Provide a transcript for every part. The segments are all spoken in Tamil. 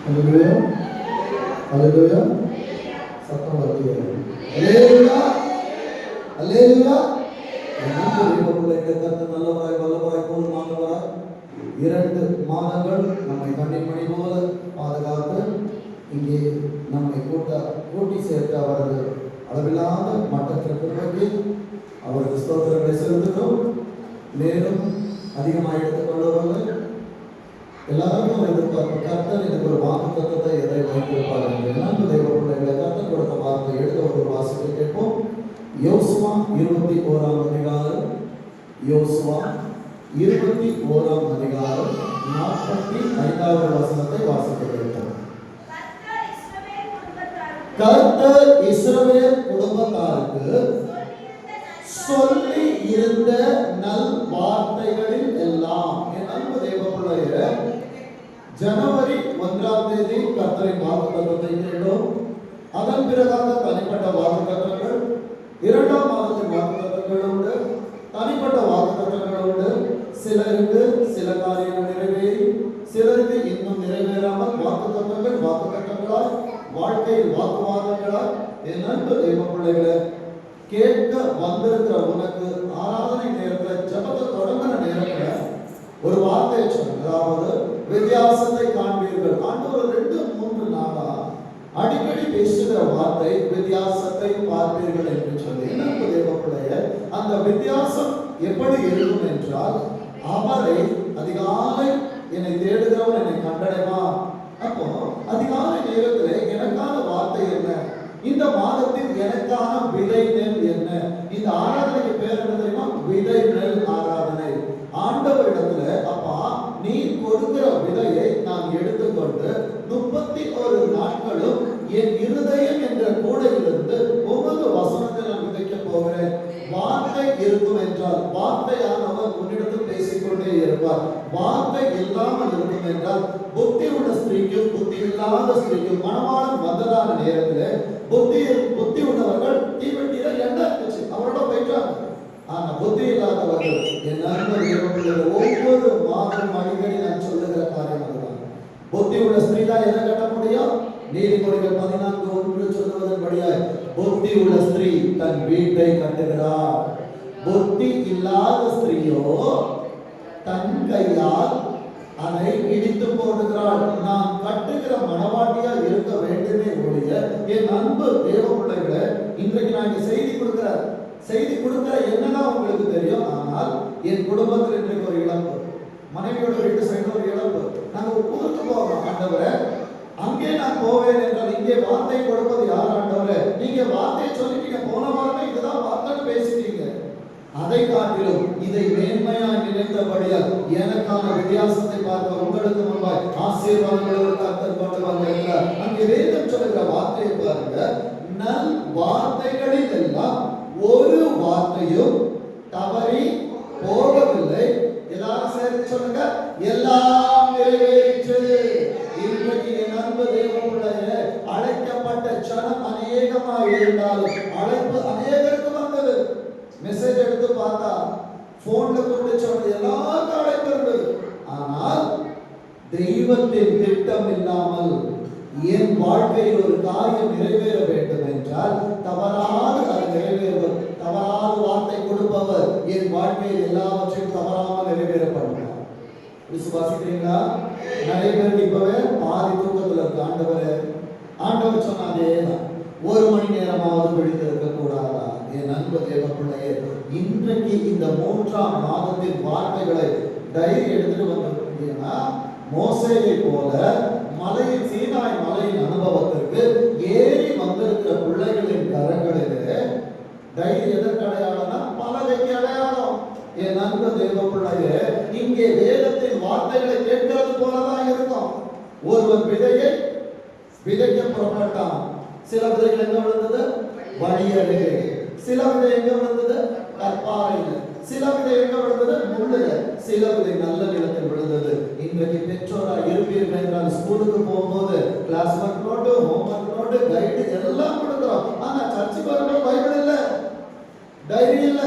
அல்லேலூயா அல்லேலூயா சத்தம் வருது. அல்லேலூயா அல்லேலூயா. கர்த்தர் நல்லவராய் வல்லவராய் போதுமானவராய் 2 மாதங்கள் நம்மை கண்ணிமணி போல பாதுகாத்து இங்கே நம்மை கூட்டி சேர்த்து அவரது அளவில்லாத மட்டத்திற்கு அவரது ஸ்தோத்திரங்களை செலுத்துகிறோம். மேலும் அதிகமாக எடுத்துக்கொள்ளவில்லை. எல்லாருக்கும் எதிர்பார்ப்பு கர்த்தர் எனக்கு ஒரு வாக்கு தத்துவத்தை எதை வைத்திருப்பார்கள். நன்கு தெய்வ பிள்ளைகளை கர்த்தர் கொடுத்த வார்த்தை எடுத்த ஒரு வாசிப்பை கேட்போம். யோசுவா 21ஆம் அதிகாரம், யோசுவா 21ஆம் அதிகாரம் 45வது வசனத்தை வாசிக்க கேட்போம். கர்த்தர் இஸ்ரவேல் குடும்பத்தாருக்கு சொல்லி இருந்த நல் வார்த்தைகளில் எல்லாம். என் அன்பு தேவ பிள்ளைகளே, ஜனவரி 1ஆம் தேதி கர்த்தரின் வாக்குத்தத்தத்தை கேட்டோம். அதன் பிறகாக தனிப்பட்ட வாக்குத்தத்தங்கள், 2ஆம் மாதத்தின் வாக்குத்தத்தங்கள் உண்டு, தனிப்பட்ட வாக்குத்தத்தங்கள் உண்டு. சிலருக்கு சில காரியங்கள் நிறைவேறி, சிலருக்கு இன்னும் நிறைவேறாமல் வாக்குத்தத்தங்களாய் வாழ்க்கையில் வாக்குவாதங்களாய். என் அன்பு தெய்வ பிள்ளைகளே, கேட்க வந்திருக்கிற உனக்கு ஆராதனை நேரத்தில் ஜபத்தை தொடங்கின நேரத்தில் ஒரு வார்த்தையை சொன்ன, அதாவது வித்தியாசத்தை காண்பீர்கள். ஆண்டவர் 2-3 நாளா அடிக்கடி பேசுகிற வார்த்தை வித்தியாசத்தை பார்ப்பீர்கள் என்று சொல்லி. எனக்கு தேவப்படைய அந்த வித்தியாசம் எப்படி இருக்கும் என்றால், அவரை அதிகாலை என்னை தேடுகிறவன் என்னை கண்டடைவான். அப்போ அதிகாலை நேரத்தில் எனக்கான வார்த்தை என்ன, இந்த மாதத்தில் எனக்கான விதை நெல் என்ன? இந்த ஆராதனைக்கு பேர் என்ன தெரியுமா? விதை நெல் ஆராதனை. ஆண்டவரிடத்துல, அப்பா நீ கொடுக்கிற விதையை நான் எடுத்துக்கொண்டு 31 நாட்களும் என் இருதயம் என்ற கூடையிலிருந்து ஒவ்வொரு வசனத்தை நான் விதைக்க போகிறேன். வார்த்தை இருக்கும் என்றால் வார்த்தையானவர் உன்னிடத்தில் பேசிக்கொண்டே இருப்பார். வார்த்தை இல்லாமல் இருக்கும் என்றால் புத்தி உள்ள ஸ்திரீக்கும் புத்தி இல்லாத ஸ்திரீக்கும் மணவாளன் வந்ததான நேரத்தில் புத்தி உள்ளவர்கள் தீவெட்டியில எண்ணெய் இருந்துச்சு, அவரோட போயிட்டாங்க. ஆனா புத்தி இல்லாதவர்கள், என் நண்பர்கள் ஒவ்வொரு மாதம் அடிக்கடி நான் சொல்லுகிற காரியம் அதுதான். புத்தி உள்ள ஸ்திரீ தான் என்ன கட்ட முடியும்? நீதிமொழிகள் 14:1 சொல்லுவதன்படியாய் புத்தி உள்ள ஸ்திரீ தன் வீட்டை கட்டுகிறார். புத்தி இல்லாத ஸ்திரீயோ தன் கையால் அதை இடித்து போடுகிறாள். நான் கட்டுகிற மனவாட்டியா இருக்க வேண்டுமே ஒழிய, என் அன்பு தேவ பிள்ளைகளை, இன்றைக்கு நான் செய்தி கொடுக்கிற என்னதான் உங்களுக்கு தெரியும். ஆனால் என் குடும்பத்தில் இன்றைக்கு ஒரு இழப்பு, மனைவியோட வீட்டு சைடு ஒரு இழப்பு. நாங்கள் ஊருக்கு போகிறோம். ஆண்டவரே, அங்கே நான் போவேன் என்றால் இங்கே வார்த்தை கொடுப்பது யார்? ஆண்டவரே, நீங்க வார்த்தையை சொல்லிட்டீங்க, போன வாரமே இதுதான் வார்த்தைன்னு பேசிட்டீங்க. அதை காட்டிலும் இதை மேன்மையாய் நினைத்தபடியால் எனக்கான வித்தியாசத்தை பார்க்க உங்களுக்கு முன்பாய் ஆசீர்வாதங்கள் கர்த்தர் கொண்டு வந்திருக்கிறார். அங்கே வேதம் சொல்லுகிற வார்த்தையை பாருங்க. நல் வார்த்தைகளில் எல்லாம் ஒரு வார்த்தையும் தவறி போகவில்லை. எல்லாரும் சேர்த்து சொல்லுங்க, எல்லாம் நிறைவேறிற்று. இன்றைக்கு என் அன்பு தேவனுடைய அழைக்கப்பட்ட ஜனம் அநேகமாக இருந்தாலும் அழைப்பு அநேகருக்கு வந்தது. மெசேஜ் எடுத்து பார்த்தா போன்ல கொண்டு சொன்னது எல்லாருக்கும் அழைப்பு இருந்தது. ஆனால் தெய்வத்தின் திட்டம் இல்லாமல் என் வாழ்க்கையில் ஒரு காரியம் நிறைவேற வேண்டும் என்றால் தவறாது அது நிறைவேறுவது. தவறாத வார்த்தை கொடுப்பவர் என் வாழ்க்கையில் எல்லாவற்றையும் தவறாமல் நிறைவேற பண்ணுவார். விசுவாசிக்கிறீங்களா? நிறைய பேருக்கு இப்பவே பாதி தூக்கத்தில் இருக்கு. ஆண்டவர் சொன்னாதேதான், 1 மணி நேரமாவது விழித்திருக்க கூடாதா? என் அன்பு தேவ பிள்ளையே, இன்றைக்கு இந்த 3ஆம் மாதத்தின் வார்த்தைகளை டைரி எடுத்துட்டு வந்திருக்கீங்கன்னா, மோசேயை போல மலையின் சீனாய் மலையின் அனுபவத்திற்கு ஏறி வந்திருக்கிற பிள்ளைகளின் கரங்களிலே டைரி எதற்கு அடையாளம்னா பலகைக்கு அடையாளம். என் அன்பு தேவ பிள்ளையே, இங்கே வேதத்தின் வார்த்தைகளை கேட்கிறது போலதான் இருக்கும். ஒருவன் விதையை விதைக்க புறப்பட்டான். சில விதைகள் எங்க விழுந்தது? வழியருகே. சில விதை எங்க விழுந்தது? கற்பாறையில். சில விதை எங்க விழுந்தது? முள்ளுல. சில விதை நல்ல நிலத்தில் விழுந்தது. இன்றைக்கு பெற்றோரா இருப்பீர்கள் என்றால் ஸ்கூலுக்கு போகும்போது class work note, home work note, guide எல்லாம் கொடுக்குறோம். ஆனா சர்ச்சுக்கு வரும்போது பைபிள் இல்ல, டைரி இல்ல,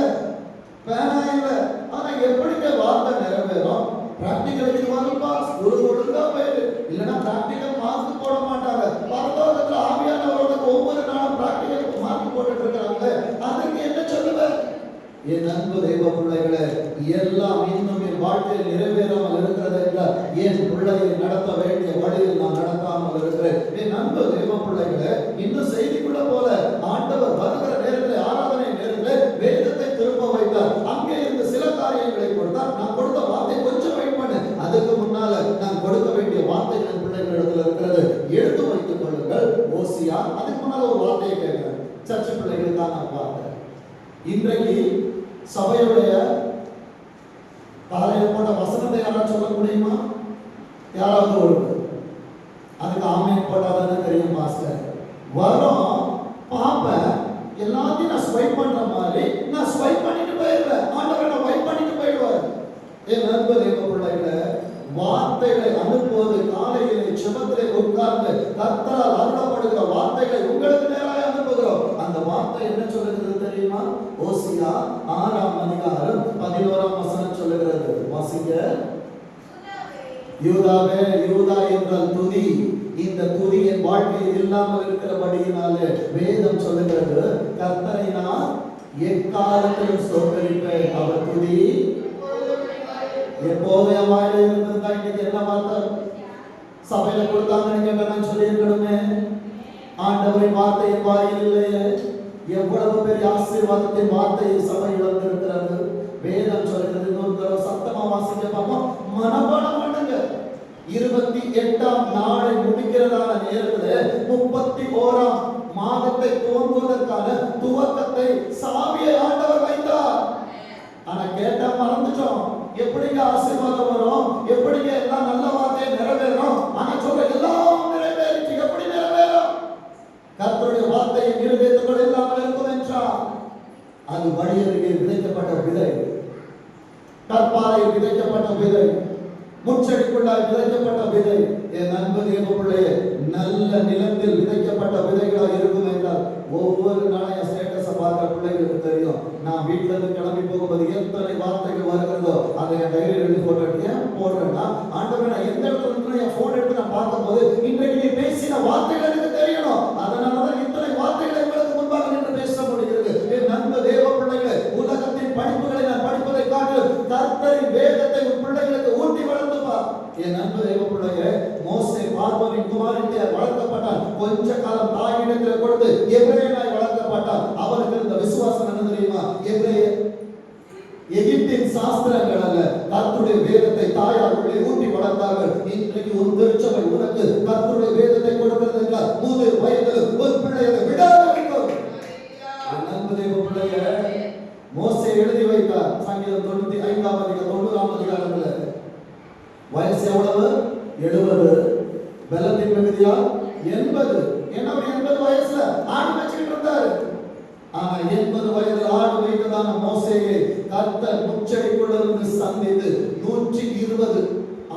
பேனா இல்ல. ஆனா எப்படிங்க வார்த்தை நிறைவேறும்? பிராக்டிகலுக்கு வரும்பா, ஸ்கூலுக்கு ஒழுங்கா போயிடு, இல்லைன்னா பிராக்டிகல் மார்க் போட மாட்டாங்க. பரலோகத்துல ஆவியானவரோட ஒவ்வொரு நாளும் பிராக்டிகல் மார்க் போட்டுட்டு இருக்காங்க. அதுக்கு என்ன சொல்லுவேன்? என் அன்பு தெய்வ பிள்ளைகளே, எல்லாம் இன்னும் என் வாழ்க்கையில் நிறைவேறாமல் இருக்கிறது என்றால் என் பிள்ளையை நடத்த வேண்டிய வழியில் நான் நடத்தாமல் இருக்கிறேன். என் அன்பு தெய்வ பிள்ளைகளே, இன்னும் செய்திக்குள்ள போல ஆண்டவர் வருகிற நேரத்தில், ஆராதனை நேரத்தில் வேதத்தை திரும்ப வைத்தார். அங்கே இருந்து சில காரியங்களை கொடுத்தார். நான் கொடுத்த வார்த்தை கொஞ்சம் வெயிட் பண்ணு, அதுக்கு முன்னால நான் கொடுக்க வேண்டிய வார்த்தைகள் பிள்ளைகளிடத்தில் இருக்கிறது, எடுத்து வைத்துக் கொள்ளுங்கள். ஓசியா, அதுக்கு முன்னால ஒரு வார்த்தையை கேட்கிறேன், சர்ச்சை பிள்ளைகளுக்கான வார்த்தை. இன்றைக்கு சபையுடைய காலையில் போட்ட வசனத்தை யாராவது சொல்ல முடியுமா? யாராவது ஒரு அதுக்கு ஆமையை போட்டாதானே தெரியும் பாஸ்டர். வரும் பாப்பேன், எல்லாத்தையும் நான் ஸ்வைப் பண்ற மாதிரி நான் ஸ்வைப் பண்ணிட்டு போயிடுவேன். ஆண்டவர் நான் வைப் பண்ணிட்டு போயிடுவார். என் நண்பர் எங்க பிள்ளைகளை வார்த்தைகளை அனுப்புவது, காலையிலே செபத்திலே உட்கார்ந்து கர்த்தரால் அருளப்படுகிற வார்த்தைகளை உங்களுக்கு நேராக அனுப்புகிறோம். அந்த வார்த்தை என்ன சொல்லுகிறது தெரியுமா? ஓசியா 6ஆம் அதிகாரம் 11ஆம் வசனம் சொல்லுகிறது. வாசிங்க. யூதாவே, யூதா என்றால் துதி. இந்த துதி என் வாழ்க்கையில் இல்லாமல் இருக்கிறபடியினாலே வேதம் சொல்லுகிறது, கர்த்தரை நான் எக்காலத்திலும் ஸ்தோத்திரிப்பேன். அவர் துதி எப்போது என் வாயில இருந்திருந்தா இன்னைக்கு என்ன வார்த்தை சபையில கொடுத்தாங்க நீங்க நான் சொல்லியிருக்கணுமே. ஆண்டவரின் வார்த்தை என் வாயில் இல்லையே. எவ்வளவு பெரிய ஆசீர்வாதத்தின் வார்த்தை சபை இழந்திருக்கிறது. வேதம் சொல்கிறது. இன்னொரு தடவை சத்தமா வாசிக்க பார்ப்போம், மனப்பாடம் பண்ணுங்க. 28ஆம் நாளை முடிக்கிறதான நேரத்தில் 31ஆம் மாதத்தை துவங்குவதற்கான துவக்கத்தை சாவியை ஆண்டவர் வைத்தார். ஆனா கேட்டா மறந்துட்டோம். எப்படிங்க ஆசீர்வாதம் வரும்? எப்படிங்க எல்லாம் நல்ல வார்த்தையை நிறைவேறும்? ஆனா சொல்ற எல்லாம் நிறைவேறிச்சு. எப்படி நிறைவேறும்? கர்த்தருடைய வார்த்தையை நிறைவேற்றுகள் இல்லாமல் இருக்கும் என்றால் அது வழியருகே விதைக்கப்பட்ட விதை, கற்பாறையில் விதைக்கப்பட்ட விதை, முச்செடிக்குள்ளாய் விதைக்கப்பட்ட விதை. என் அன்பு தேவ பிள்ளையே, நல்ல நிலத்தில் விதைக்கப்பட்ட விதைகளாக இருக்கும் என்றால் ஒவ்வொரு நாளையும் ஸ்டேட்டஸை பார்க்கிற பிள்ளைகளுக்கு தெரியும். நான் வீட்டுல இருந்து கிளம்பி போகும்போது எத்தனை வார்த்தைகள் வருகிறதோ அதை என் டைரியில் எழுதி போட்டு போடுறேன்னா, ஆண்டவரே நான் எந்த இடத்துல இருந்து என் போன் எடுத்து நான் பார்க்கும்போது இன்றைக்கு நீ பேசின வார்த்தைகள் எனக்கு தெரியணும். அதனாலதான் இத்தனை வார்த்தைகளை உங்களுக்கு முன்பாக நின்று பேச முடிகிறது. என் நண்ப தேவ பிள்ளைகள், உலகத்தின் படிப்புகளை நான் படிப்பதை காட்டிலும் கர்த்தரின் வேதத்தை உன் பிள்ளைகளுக்கு ஊட்டி வளர்ந்துப்பா. என் நண்ப தேவ பிள்ளைகள், மோசே பார்வோனின் குமாரத்திலே வளர்க்கப்பட்டான். கொஞ்ச காலம் தாயிடத்தில் கொடுத்து எபிரேயனாய் வளர்க்கப்பட்டான். அவனுக்கு இந்த விசுவாசம் என்ன தெரியுமா? எகிப்தின் சாஸ்திரங்கள் அல்ல, கர்த்தருடைய வேதத்தை தாயார் உள்ளே ஊட்டி வளர்த்தார்கள். இன்றைக்கு ஒரு திருச்சபை உனக்கு கர்த்தருடைய வேதத்தை கொடுக்கிறது என்றால் 3 வயதில் ஒரு பிள்ளையை விடாத வைக்கும். நண்பு தேவ பிள்ளைய மோசே எழுதி வைத்தார். சங்கீதம் 95ஆம் அதிகாரம் 90ஆம் அதிகாரத்துல வயசு எவ்வளவு? 70. பலத்தின் மிகுதியா 80. என்ன 80 வயசுல ஆடு மேய்ச்சிட்டு இருந்தாரு. ஆனா 80 வயதில் ஆடு மேய்த்ததான மோசேயை கர்த்தர் முச்செடிக்குள்ளிருந்து சந்தித்து 120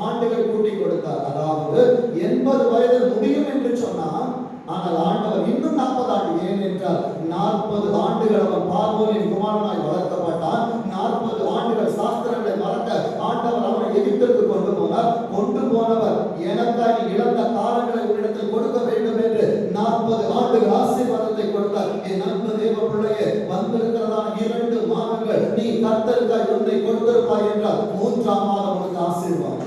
ஆண்டுகள் கூட்டி கொடுத்தார். அதாவது 80 வயதில் முடியும் என்று சொன்னார். ஆனால் ஆண்டவர் இன்னும் 40 ஆண்டு. ஏன் என்றால் 40 ஆண்டுகள் அவன் பார்வோனின் குமாரனாய் வளர்க்கப்பட்டான். 40 ஆண்டுகள் சாஸ்திரங்களை மறக்க ஆண்டவர் அவனை எகிப்திற்கு கொண்டு போனார். கொண்டு போனவர் எனக்காக இழந்த காலங்களை உன்னிடத்தில் கொடுக்க வேண்டும் என்று 40 ஆண்டுகள் ஆசீர்வாதத்தை கொடுத்தார். என் அன்பு தேவ பிள்ளையே, வந்திருக்கிறதான 2 மாதங்கள் நீ கர்த்தருக்காய் ஒன்றை கொடுத்திருப்பாய் என்றால் 3ஆம் மாதம் உனக்கு ஆசீர்வாதம்.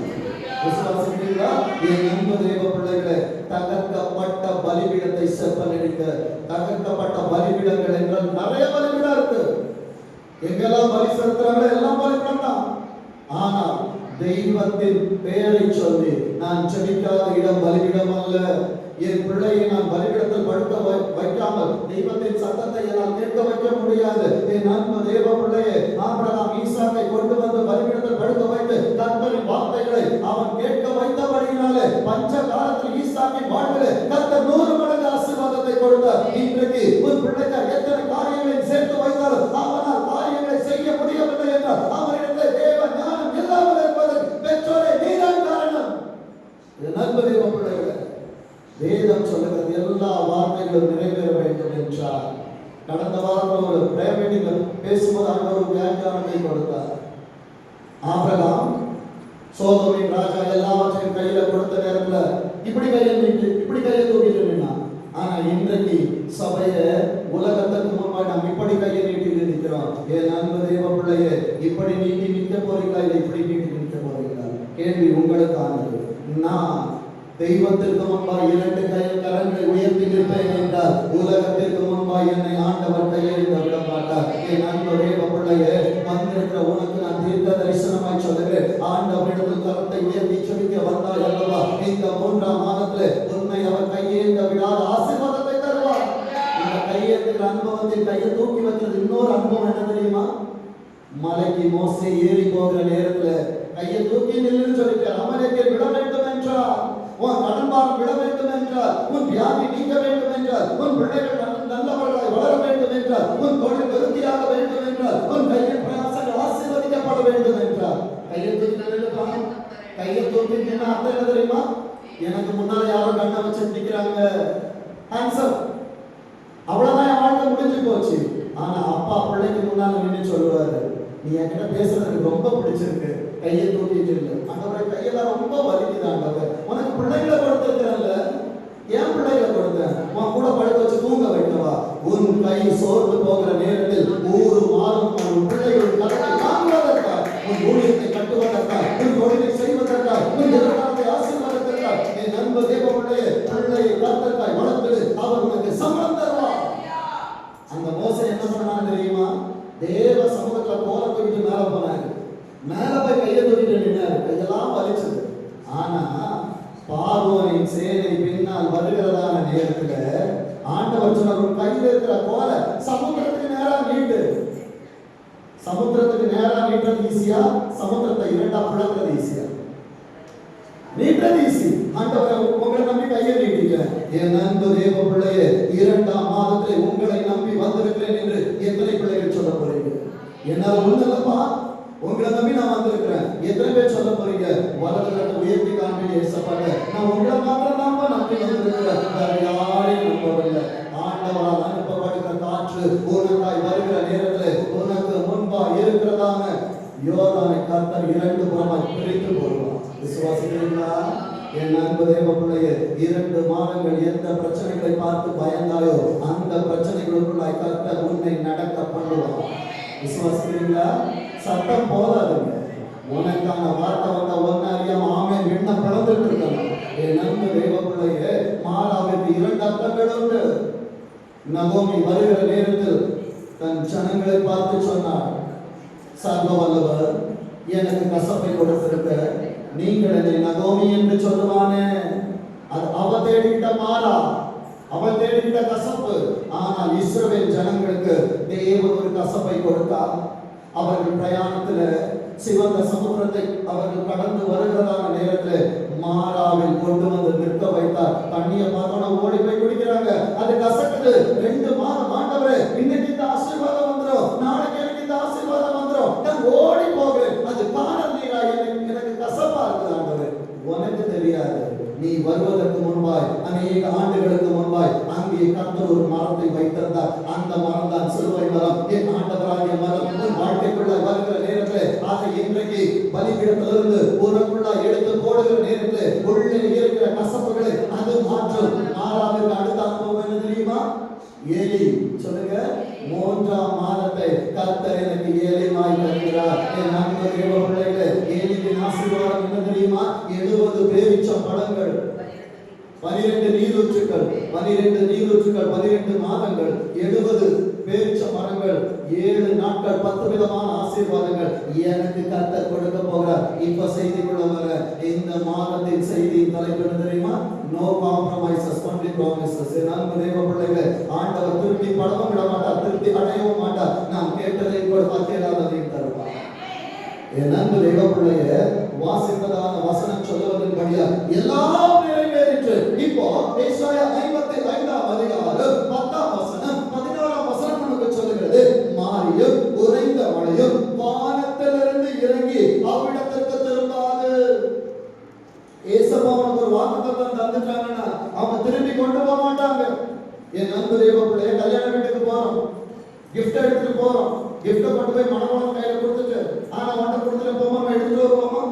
விசுவாசிக்கிறீர்களா? என் அன்பு தேவ பிள்ளைகளே, தகர்க்கப்பட்ட பலிபீடத்தை செப்பனிடுங்க. தகர்க்கப்பட்ட பலிபீடங்கள் என்றால் நிறைய பலிபீடம் இருக்கு. எங்கெல்லாம் பலி செலுத்துறாங்களோ எல்லாம் பலிபீடம் தான். ஆனால் தெய்வத்தின் பெயரை சொல்லி நான் செபிக்காத இடம் பலிபீடம் அல்ல. என் பிள்ளையை நான் பலிபீடத்தில் படுக்க வைக்காமல் தெய்வத்தின் சத்தத்தை என்னால் கேட்க வைக்க முடியாது. என் அன்பு தேவ பிள்ளையே, ஆபிரகாம் ஈசாக்கை கொண்டு வந்து பலிபீடத்தில் படுக்க வைத்து கர்த்தரின் வார்த்தைகளை அவன் கேட்க வைத்தபடியினாலே பஞ்ச காலத்தில் ஈசாக்கின் வாழ்விலே கர்த்தர் 100 மடங்கு ஆசீர்வாதத்தை கொடுத்தார். இன்றைக்கு உன் பிள்ளைக்கு எத்தனை காரியங்களை சேர்த்து வைத்தாலும் அவனால் காரியங்களை செய்ய முடியவில்லை என்றால் அவரிடத்தில் தேவ ஞானம் இல்லாமல் இருப்பதற்கு பெற்றோரை நீதான் காரணம். என் அன்பு தேவ பிள்ளைகளே, வேதம் சொல்லுகிறது எல்லா வார்த்தைகளும் நிறைவேற வேண்டும் என்றார். கடந்த வாரம் ஒரு பிரேயர் மீட்டிங்ல பேசும்போது ஆண்டவர் ஒரு வியாக்கியானத்தை கொடுத்தார். ஆபிரகாம் சோதோமின் ராஜா எல்லாவற்றையும் கையில கொடுத்த நேரத்துல இப்படி கையை நீட்டு, இப்படி கையை தூக்கிட்டு நின்னா. ஆனா இன்றைக்கு சபைய உலகத்துக்கு முன்பாக நாம் இப்படி கையை நீட்டி நிற்கிறோம். என் அன்பு தேவ பிள்ளையே, இப்படி நீட்டி நிற்க போறீங்களா இல்லை இப்படி நீட்டி நிற்க போறீங்களா? கேள்வி உங்களுக்கானது. நான் தெய்வத்திற்கு முன்பாக 2 கரங்களை உயர்த்தி நிற்பேன் என்றால் உலகத்திற்கு முன்பாக என்னை ஆண்டவர் கையெழுந்த விட மாட்டார். என் அன்பு தேவ பிள்ளையே, வந்திருக்கிற உனக்கு நான் தீர்க்க தரிசனமாய் சொல்லுகிறேன். ஆண்டவரிடத்தில் கரத்தை உயர்த்தி செபிக்க வந்தாய் அல்லவா? இந்த 3ஆம் மாதத்துல உன்னை அவர் கையேந்த விடாத ஆசீர்வாதத்தை தருவார். இந்த கையேந்துகிற அனுபவத்தை கையை தூக்கி வைக்கிறது இன்னொரு அனுபவம் என்ன தெரியுமா? மலைக்கு மோசே ஏறி போகிற நேரத்துல கையை தூக்கி நில்லுன்னு சொல்லிட்டார். அமலேக்கை விட வேண்டும் என்றார், உன் கடன்பாரம் விட வேண்டும் என்றார், உன் வியாதி நீங்க வேண்டும் என்றார், உன் பிள்ளைகள் நல்லவர்களாய் வளர வேண்டும் என்றார், உன் தொழில் விருத்தியாக வேண்டும் என்றார், உன் கையின் பிரயாசங்கள் ஆசீர்வதிக்கப்பட வேண்டும் என்றார். கையை தூக்கி நில்லுப்பா. கையை தூக்கி நின்னா அர்த்தம் என்ன தெரியுமா? எனக்கு முன்னால யாரும் கண்ணை வச்சு நிற்கிறாங்க, ஆன்சர் அவ்வளவுதான், என் வாழ்க்கை முடிஞ்சு போச்சு. ஆனா அப்பா பிள்ளைக்கு முன்னால நின்று சொல்லுவாரு, நீ என்கிட்ட பேசுறதுக்கு ரொம்ப பிடிச்சிருக்கு, கையை தூக்கிட்டு இல்லை. ஆண்டவரை கையெல்லாம் ரொம்ப வலிக்குது ஆண்டவர். உனக்கு பிள்ளைகளை கொடுத்திருக்கிறல்ல, ஏன் பிள்ளைகளை கொடுத்தேன்? உன் கூட படுக்க வச்சு தூங்க வைக்கவா? உன் கை சோர்ந்து போகிற நேரத்தில் ஊரு மாறும் உன் பிள்ளைகள் கருத்தை வாங்குவதற்காக, உன் ஊழியத்தை கட்டுவதற்காக, உன் தொழிலை செய்வதற்காக, உன் எதிர்காலத்தை ஆசீர்வாதத்திற்காக, என் நண்பு தேவ பிள்ளையை கருத்தற்காய் வளர்த்து அவர் உனக்கு சம்பளம் தருவார். அந்த மோசே என்ன பண்ணான்னு தெரியுமா? தேவ சமூகத்துல போல தூக்கிட்டு மேல போனாரு. மேல போய் கையை தூக்கிட்டு நின்னாரு. கையெல்லாம் வலிச்சது. ஆனா பார்வோனின் சேனை பின்னால் வருகிறதான நேரத்துல ஆண்டவர் சொன்னார், கையில இருக்கிற கோல சமுத்திரத்துக்கு நேரா நீட்டு. சமுத்திரத்துக்கு நேரா நீட்டுறது ஈஸியா, சமுத்திரத்தை 2ஆ பிளக்கிறது ஈஸியா? நீட்டுறது ஈஸி. ஆண்டவரை உங்களை நம்பி கையை நீட்டிக்க. என் அன்பு தேவ பிள்ளையே, 2ஆம் மாதத்திலே உங்களை நம்பி வந்திருக்கிறேன் என்று எத்தனை பிள்ளைகள் சொல்ல போறீங்க? என்னால் ஒண்ணுலப்பா, உங்களை நம்பி நான் வந்திருக்கிறேன். எத்தனை பேர் சொல்ல போறீங்க? வலது கரத்தை உயர்த்தி காண்பீங்க ஏசப்பாட்ட, நான் உங்களை மாத்திரம் தான் நம்பி வந்திருக்கிறேன், வேற யாரையும் நம்பவில்லை. ஆண்டவரால் அனுப்பப்படுகிற காற்று உனக்காய் வருகிற நேரத்தில் உனக்கு முன்பா இருக்கிறதான யோர்தானை கர்த்தர் 2 புறமாய் பிரித்து போடுவார். விசுவாசிக்கிறீங்களா? என் அன்பு தேவ பிள்ளையே, 2 மாதங்கள் எந்த பிரச்சனைகளை பார்த்து பயந்தாயோ அந்த பிரச்சனைகளுக்குள்ளாய் கர்த்தர் உன்னை நடக்க பண்ணுவார். விசுவாசிக்கிறீங்களா? சட்டம் போதாதுங்க. உனக்கான வார்த்தை வந்த ஒன்னு அறியாம ஆமென் விண்ண பிளந்துட்டு இருக்கணும். என் அன்பு தேவ பிள்ளையே, மாறாவிற்கு 2 அர்த்தங்கள் உண்டு. நகோமி வருகிற நேரத்தில் தன் ஜனங்களை பார்த்து சொன்னார், சர்வ வல்லவர் எனக்கு கசப்பை கொடுத்திருக்க, நீங்கள் என்னை நகோமி என்று சொல்லுவானே. அது அவ தேடிட்ட மாறா, அவள் தேடிட்ட கசப்பு. ஆனால் இஸ்ரவேல் ஜனங்களுக்கு தேவன் ஒரு கசப்பை கொடுத்தார். அவர்கள் பிரயாணத்துல சிவந்த சமுத்திரத்தை அவர்கள் கடந்து வருகிறதான நேரத்தில் மாறாவில் கொண்டு வந்து நிற்க வைத்தார். தண்ணியை பார்த்தோன்னா ஓடி போய் குடிக்கிறாங்க. அது கசக்குது. 2 மாதம் ஆண்டவரே, இன்னைக்கு இந்த ஆசீர்வாதம் வந்துடும், நாளைக்கு எனக்கு இந்த ஆசீர்வாதம் வந்துடும், நான் ஓடி போகிறேன். அது காணல் நீரா, எனக்கு கசப்பா இருக்குது ஆண்டவரே. உனக்கு தெரியாது, நீ வருவதற்கு முன்பாய் அநேக ஆண்டுகளுக்கு முன்பாய் அங்கே கர்த்தர் ஒரு மரத்தை வைத்திருந்தார். அந்த மரம் தான் சிலுவை மரம், என் ஆண்டவராகிய மரம். உன் வாழ்க்கைக்குள்ள வருகிற நேரத்தில் அதை இன்றைக்கு பலிபீடத்திலிருந்து உனக்குள்ள எடுத்து போடுகிற நேரத்தில் உள்ளே இருக்கிற கசப்புகளை அது மாற்றும். மாறாவிற்கு அடுத்த அனுபவம் என்ன தெரியுமா? ஏலி. சொல்லுங்க, 3ஆம் மாதத்தை கர்த்தர் எனக்கு ஏலிமாய் தருகிறார். என் அன்பு தேவ பிள்ளைகளே, ஏலியின் ஆசீர்வாதம் என்ன தெரியுமா? 70 பேரீச்சம் பழங்கள், 12 நீரூற்றுக்கள், 12 மாதங்கள், 70 பேரீச்ச மரங்கள், 7 நாட்கள், 10 விதமான ஆசீர்வாதங்கள் எனக்கு கர்த்தர் கொடுக்க போகிறார். இப்ப செய்திக்குள்ள வர இந்த மாதத்தின் செய்தியின் தலைப்பு என்ன தெரியுமா? No compromises, only promises. அன்பு தேவ பிள்ளைகளே, ஆண்டவர் திருப்தி படவும் விட மாட்டார், திருப்தி அடையவும் மாட்டார். நாம் கேட்டதை கூட கேளாததையும் தருவார். என் அன்பு தேவ பிள்ளையே, வாசிப்பதான வசனம் சொல்லுவதன்படியா எல்லாம் நிறைவேறிற்று. இப்போ ஏசாயா 55ஆம் அதிகாரம் 10ஆம் வசனம் 11ஆம் வசனம் நமக்கு சொல்லுகிறது, மாரியும் உறைந்த மழையும் வானத்திலிருந்து இறங்கி அவ்விடத்திற்கு திரும்பாது. ஏசப்பாவுக்கு ஒரு வாக்குத்தத்தம் தந்துட்டாங்கன்னா அவங்க திரும்பி கொண்டு போக மாட்டாங்க. என் அன்பு தேவ பிள்ளைய, கல்யாண வீட்டுக்கு போறோம், கிஃப்ட் எடுத்துட்டு போறோம், கிஃப்ட் கொண்டு போய் மணமகன் கையில கொடுத்துட்டு, ஆனா அவன்கிட்ட கொடுத்துட்டு போமா எடுத்துட்டு வருவோமா?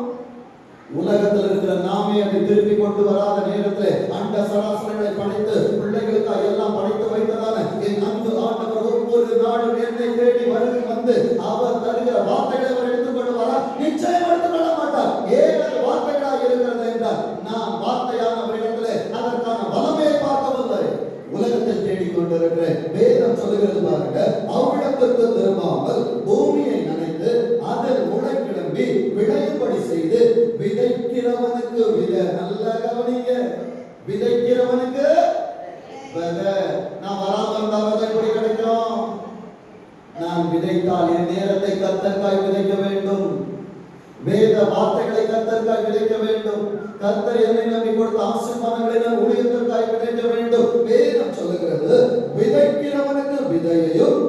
உலகத்தில் இருக்கிற நாமே அதை திருப்பி கொண்டு வராத நேரத்தில் அண்ட சராசரங்களை படைத்து பிள்ளைகளுக்காக எல்லாம் படைத்து வைத்ததான என் அன்பு ஆண்டவர் ஒவ்வொரு நாளும் என்னை தேடி வருகை வந்து அவர் தருகிற வார்த்தைகளை அவர் எடுத்துக்கொண்டு வர நிச்சயம் எடுத்துக்கொள்ள மாட்டார். ஏன் அது வார்த்தைகளாக இருக்கிறது என்றால் நான் வார்த்தையானவரிடத்திலே அதற்கான வல்லமையை பார்க்கவில்லை. உலகத்தில் தேடிக்கொண்டிருக்கிற வேதம் சொல்லுகிறது பாருங்க, அவ்விடத்திற்கு திரும்பாமல் பூமியை நனைத்து அதில் முளை கிளம்பி விளையும்படி செய்து விதைக்கிறவனுக்கு விதை. நல்ல கவனிங்க, விதைக்கிறவனுக்கு விதை. நான் வராமல் இருந்தா விதை எப்படி கிடைக்கும்? நான் விதைத்தால் என் நேரத்தை கர்த்தருக்காய் விதைக்க வேண்டும். வேத வார்த்தைகளை கர்த்தருக்காய் விதைக்க வேண்டும். கர்த்தர் என்னை நம்பி கொடுத்த ஆசீர்வாதங்களை நான் ஊழியத்திற்காய் விதைக்க வேண்டும். வேதம் சொல்லுகிறது, விதைக்கிறவனுக்கு விதையையும்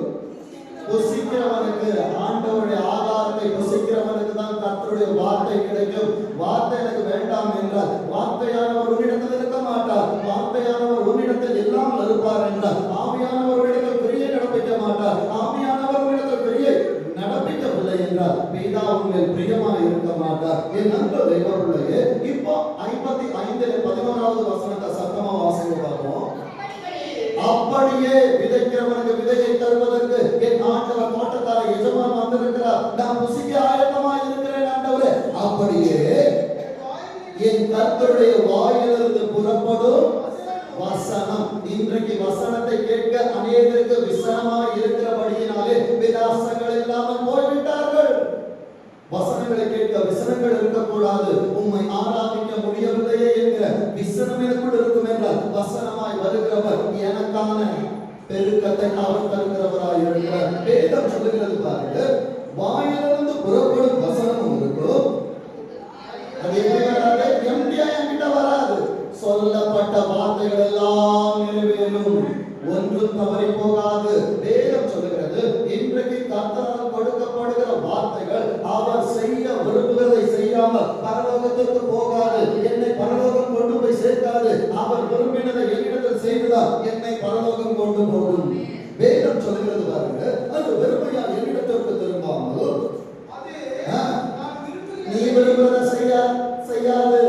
புசிக்கிறவனுக்கு ஆண்டவருடைய ஆகாரத்தை புசிக்கிறவனுக்கு தான் கர்த்தருடைய வார்த்தை கிடைக்கும். வார்த்தை எனக்கு வேண்டாம் என்றால் வார்த்தையானவர் உன்னிடத்தில் இருக்க மாட்டார். வார்த்தையானவர் உன்னிடத்தில் இல்லாமல் இருப்பார் என்றால் ஆவியானவர் உன்னிடத்தில் கிரியை நடப்பிக்க மாட்டார். ஆவியானவர் உன்னிடத்தில் கிரியை நடப்பிக்கவில்லை என்றால் பிதா உங்கள் பிரியமாக இருக்க மாட்டார். என் அன்பு தேவர்களே, இப்போ 55:11 வசனத்தை சத்தமா வாசிக்க பார்ப்போம். அப்படியே விதைக்கிறவனுக்கு விதையை தருவதற்கு என் ஆண்டவர் தோட்டக்கார எஜமான் வந்திருக்கிறார். நான் புசிக்க ஆயத்தமாக இருக்கிறேன் ஆண்டவரே. அப்படியே என் கர்த்தருடைய வாயிலிருந்து புறப்படும் வசனம். இன்றைக்கு வசனத்தை கேட்க அநேகருக்கு விசனமாய் இருக்கிறபடியினாலே விலாசங்கள் இல்லாமல் போய்விட்டார்கள். வசனங்களை கேட்க விசனங்கள் இருக்கக்கூடாது, உம்மை ஆராதிக்க முடியவில்லையே என்கிற விசனம் எனக்குள் இருக்கும் என்றால் வசனமாய் வருகிறவர் எனக்கான பெருக்கத்தை அவர் தருகிறவராய் இருக்கிறார். வேதம் சொல்லுகிறது பாருங்க, வாயிலிருந்து புறப்படும் வசனமும் இருக்கும். அது எப்படி வராது? எம்டியா என்கிட்ட வராது. சொல்லப்பட்ட வார்த்தைகள் எல்லாம் நிறைவேறும், ஒன்றும் தவறி போகாது. வேதம் சொல்லுகிறது, இன்றைக்கு கர்த்தரால் கொடுக்கப்படுகிற வார்த்தைகள் அவர் செய்ய விரும்புகிறதை செய்யாமல் பரலோகத்திற்கு போகாது. என்னை பரலோகம் கொண்டு போய் சேர்க்காது. அவர் விரும்பினதை என்னிடத்தில் செய்துதான் என்னை பரலோகம் கொண்டு போகும். வேதம் சொல்லுகிறது பாருங்க, அது வெறுமையா என்னிடத்திற்கு திரும்பாமல் நீ விரும்புகிறத செய்யாது.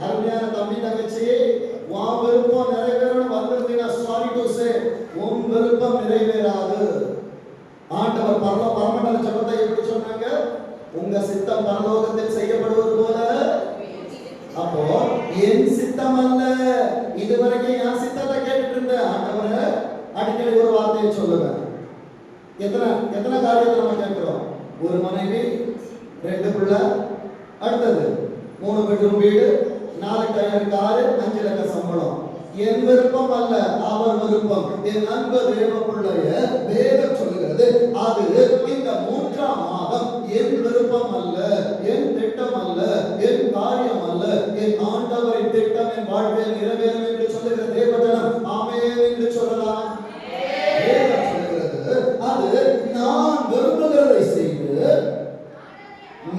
அருமையான தம்பி தங்கச்சி, உன் விருப்பம் நிறைவேறணும் வந்திருந்தீங்கன்னா சாரி டு சே, உன் விருப்பம் நிறைவேறாது. ஆண்டவர் பரமண்டல ஜெபத்தை எப்படி சொன்னாங்க? உங்க சித்தம் பரலோகத்தில் செய்யப்படுவது போல. அப்போ என் சித்தம் அல்ல. இதுவரைக்கும் என் சித்தத்தை கேட்டுட்டு இருந்த ஆண்டவரை அடிக்கடி ஒரு வார்த்தையை சொல்லுவேன். எத்தனை காரியத்தை நம்ம கேட்கிறோம்? ஒரு மனைவி, 2 பிள்ளை, அடுத்தது 3 பெட்ரூம் வீடு, 4 டயர் காரு, 5 லட்ச சம்பளம். என் விருப்பம் அல்ல, அவர் விருப்பம். என் அன்பு தேவ பிள்ளைய வேதம் சொல்லுகிறது, அது இந்த 3ஆம் மாதம் என் விருப்பம் அல்ல, என் திட்டம் அல்ல, என் காரியம் அல்ல, என் ஆண்டவரின் திட்டம் என் வாழ்க்கையில் நிறைவேறும் என்று சொல்லுகிற தேவஜனம் ஆமென் என்று சொல்லலாம். வேதம் சொல்லுகிறது, அது நான் விரும்புகிறதை செய்து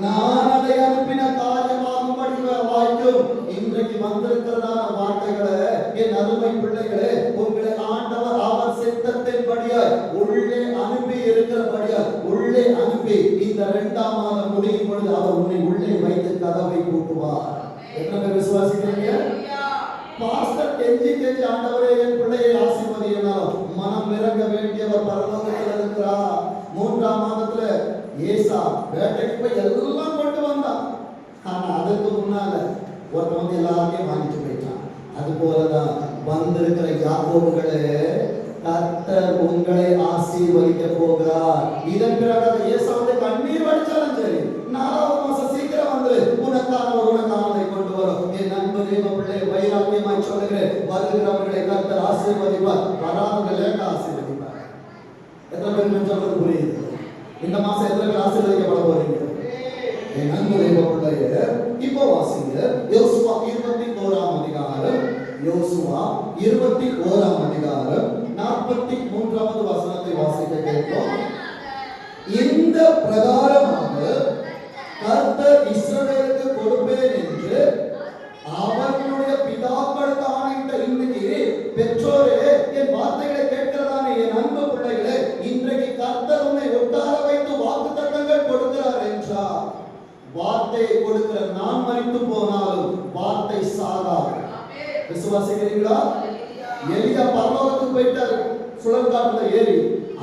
நான் அதை அனுப்பின காரியமாகும்படி வாய்க்கும். இன்றைக்கு வந்திருக்கிறதான வார்த்தைகளை என் அருமை பிள்ளைகளே, உங்களை ஆண்டவர் அவர் சித்தத்தின்படியாய் உள்ளே அனுப்பி இருக்கிறபடியாய் உள்ளே அனுப்பி இந்த 2ஆம் மாதம் முடியும் பொழுது அவர் உன்னை உள்ளே வைத்து கதவை பூட்டுவார். எத்தனை பேர் விசுவாசிக்கிறீங்க? பாஸ்டர் கெஞ்சி ஆண்டவரே என் பிள்ளையை ஆசீர்வதியினாலும் மனம் இறங்க வேண்டியவர் பரலோகத்தில் இருக்கிறார். 3ஆம் மாதத்துல ஏசா வேட்டைக்கு போய் எல்லாம் கொண்டு வந்தான். ஆனா அதுக்கு முன்னால ஒருத்தன் வந்து எல்லாத்தையும் வாங்கிட்டு போயிட்டான். அது போலதான் வந்திருக்கிற யாக்கோபுகளே, கர்த்தர் உங்களை ஆசீர்வதிக்க போகிறார். இதன் பிறகு ஏசா வந்து கண்ணீர் வடிச்சாலும் சரி, 4ஆவது மாசம் சீக்கிரம் வந்து உனக்கானதை கொண்டு வரும். என் நண்பு தேவ பிள்ளை வைராக்கியமாய் சொல்லுகிறேன், வருகிறவர்களை கர்த்தர் ஆசீர்வதிப்பார், வராதவர்களை ஆசீர்வதிப்பார். எத்தனை பேர் சொல்றது புரியுது? இந்த மாசம் எத்தனை பேர் ஆசீர்வதிக்கப்பட போறீங்க? என் அன்பு தேவ பிள்ளைய இப்போ வாசிங்க, யோசுவா 21ஆம் அதிகாரம், யோசுவா 21ஆம் அதிகாரம் 43வது வசனத்தை வாசிக்க கேட்போம். இந்த பிரகாரமாக கர்த்தர் இஸ்ரவேலுக்கு கொடுப்பேன் என்று அவர்களுடைய பிதாக்களுக்கு ஆணையிட்ட இன்னைக்கு பெற்றோரே என் வார்த்தைகளை கேட்கிறதானே என் அன்பு பிள்ளைகளே, இன்றைக்கு கர்த்தர் உன்னை உட்கார வைத்து வாக்குத்தத்தங்கள் கொடுக்கிறார் என்றார். வார்த்தையை கொடுக்கிற நான் மரித்து போன விசுவாசிக்கிறீங்களா? எலியா பரலோகத்துக்கு போயிட்டாரு, சுழற்காட்டுல ஏறி.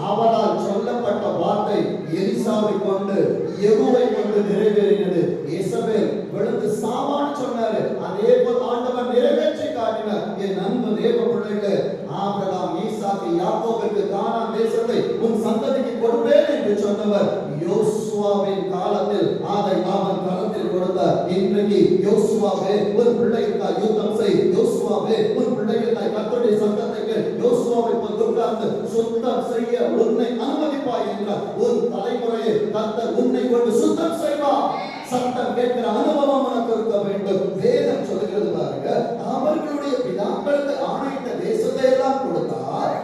அவரால் சொல்லப்பட்ட வார்த்தை எலிசாவை கொண்டு யெகூவை கொண்டு நிறைவேறினது. இசபேல் விழுந்து சாவான்னு சொன்னாரு, அதே போல் ஆண்டவர் நிறைவேற்றி காட்டினார். என் அன்பு தேவ பிள்ளைகளே, ஆபிரகாம், ஈசாக்கு, யாக்கோபுக்கு கானான் தேசத்தை உன் சந்ததிக்கு கொடுப்பேன் என்று சொன்னவர் யோசுவாவின் காலத்தில் அதை அவன் கரத்தில் கொடுத்தார். இன்றைக்கு யோசுவாவே உன் பிள்ளைகளுக்காக யுத்தம் செய், யோசுவாவே உன் பிள்ளைகளுக்காக கர்த்தருடைய சத்தத்தை கேள், யோசுவாவை உட்கார்ந்து சுத்தம் செய்ய உன்னை அனுமதிப்பாய் என்றார். உன் தலைமுறையை கர்த்தர் உன்னை கொண்டு சுத்தம் செய்வார். சத்தம் கேட்கிற அனுபவம் உனக்கு இருக்க வேண்டும். வேதம் சொல்லுகிறது பாருங்க, அவர்களுடைய பிதாக்களுக்கு ஆணையிட்ட தேசத்தை எல்லாம் கொடுத்தார்.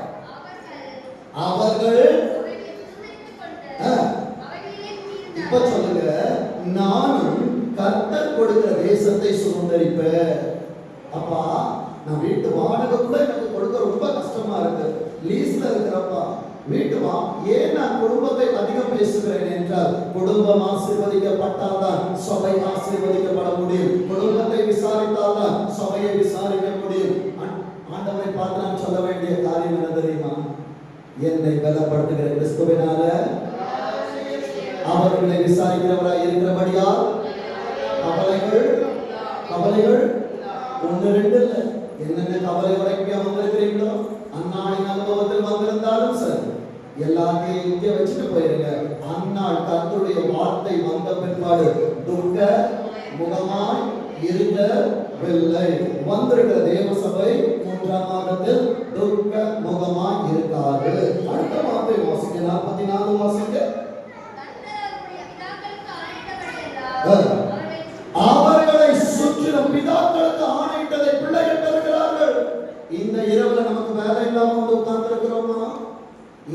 அவர்கள் இப்ப சொல்லுங்க, நானும் கர்த்தர் கொடுக்கிற தேசத்தை சுதந்தரிப்பேன். அப்பா, நான் வீட்டு வாடகை கூட எனக்கு கொடுக்க ரொம்ப கஷ்டமா இருக்கு, லீஸ்ல இருக்கிறப்பா வீட்டு ஏன் நான் குடும்பத்தை அதிகம் பேசுகிறேன் என்றால், குடும்பம் ஆசீர்வதிக்கப்பட்டால்தான் சபை ஆசீர்வதிக்கப்பட முடியும். குடும்பத்தை விசாரித்தால்தான் சபையை விசாரிக்க முடியும். ஆண்டவரை பார்த்து நான் சொல்ல வேண்டிய காரியம் என்ன தெரியுமா? என்னை பலப்படுத்துகிற கிறிஸ்துவினால அவர்களை விசாரிக்கிறவராய் இருக்கிறபடியால் கவலைகள் ஒன்று ரெண்டு இல்லை. என்னென்ன கவலை வரைக்கும் வந்திருக்கிறீங்களோ, அந்நாளின் அனுபவத்தில் வந்திருந்தாலும் சரி, எல்லாத்தையும் இங்கே வச்சுட்டு போயிருங்க. அந்நாள் கர்த்தருடைய வார்த்தை வந்த பிற்பாடு துக்க முகமாய் இருக்கவில்லை. வந்திருக்கிற தேவ சபை 3ஆம் மாதத்தில் துக்க முகமாய் இருக்காது. அடுத்த வார்த்தை வாசிங்க, 44 வாசிங்க. அவர்களை சுற்றிலும் பிதாக்களுக்கு ஆணையிட்டதை பிள்ளைகள் பெறுகிறார்கள். இந்த இரவுல நமக்கு வேலை இல்லாம உட்கார்ந்து இருக்கிறோமா?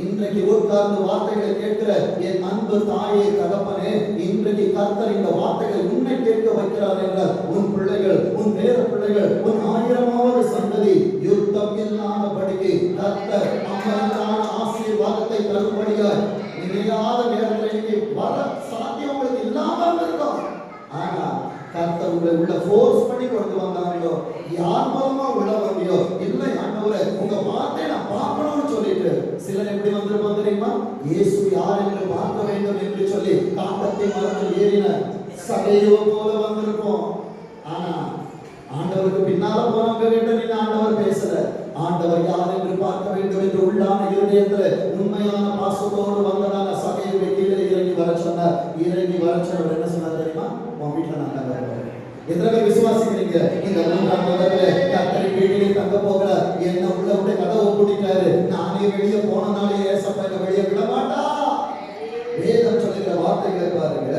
இன்றைக்கு உட்கார்ந்து வார்த்தைகளை கேட்கிற என் அன்பு தாயே, தகப்பனே, இன்றைக்கு கர்த்தர் இந்த வார்த்தைகளை உன்னை கேட்க வைக்கிறார் என்றால், உன் பிள்ளைகள், உன் பேர பிள்ளைகள், உன் 1000வது சந்ததி யுத்தம் இல்லாதபடிக்கு கர்த்தர் அமர்ந்தான ஆசீர்வாதத்தை தரும்படியாய் நினையாத நேரத்தில் வர சாத்தியம் உங்களுக்கு இல்லாமல் இருக்கும். ஆனா கர்த்தர் உங்களை உள்ள ஃபோர்ஸ் பண்ணி கொண்டு வந்தாங்களோ, யார் மூலமா உள்ள வந்தியோ, இல்லை ஆண்டவரே உங்க வார்த்தையை நான் பார்க்கணும்னு சொல்லிட்டு சிலர் எப்படி வந்திருப்போம் தெரியுமா? இயேசு யார் என்று பார்க்க வேண்டும் என்று சொல்லி காட்டத்தை மரத்தில் ஏறின சகையோ போல வந்திருப்போம். ஆனா ஆண்டவருக்கு பின்னால போனவங்க கிட்ட நீங்க ஆண்டவர் பேசல. ஆண்டவர் யார் என்று பார்க்க வேண்டும் என்று உள்ளான இருதயத்துல உண்மையான பாசத்தோடு வந்ததான சகையை கீழே இறங்கி வர சொன்னார். இறங்கி வர சொன்னவர் என்ன சொன்னார் தெரியுமா? உன் வீட்டுல நான் தங்க போறேன். எத்தனை விசுவாசிக்கிறீங்க? இந்த 3ஆம் மாதத்துல கர்த்தர் வீட்டிலே தங்க போகிறார். என்ன உள்ள விட்டு கதவை பூட்டிட்டாரு. நானே வெளியே போனனாலே ஏசப்பா வெளியே விட மாட்டா. வேதம் சொல்லுகிற வார்த்தைகளை பாருங்க,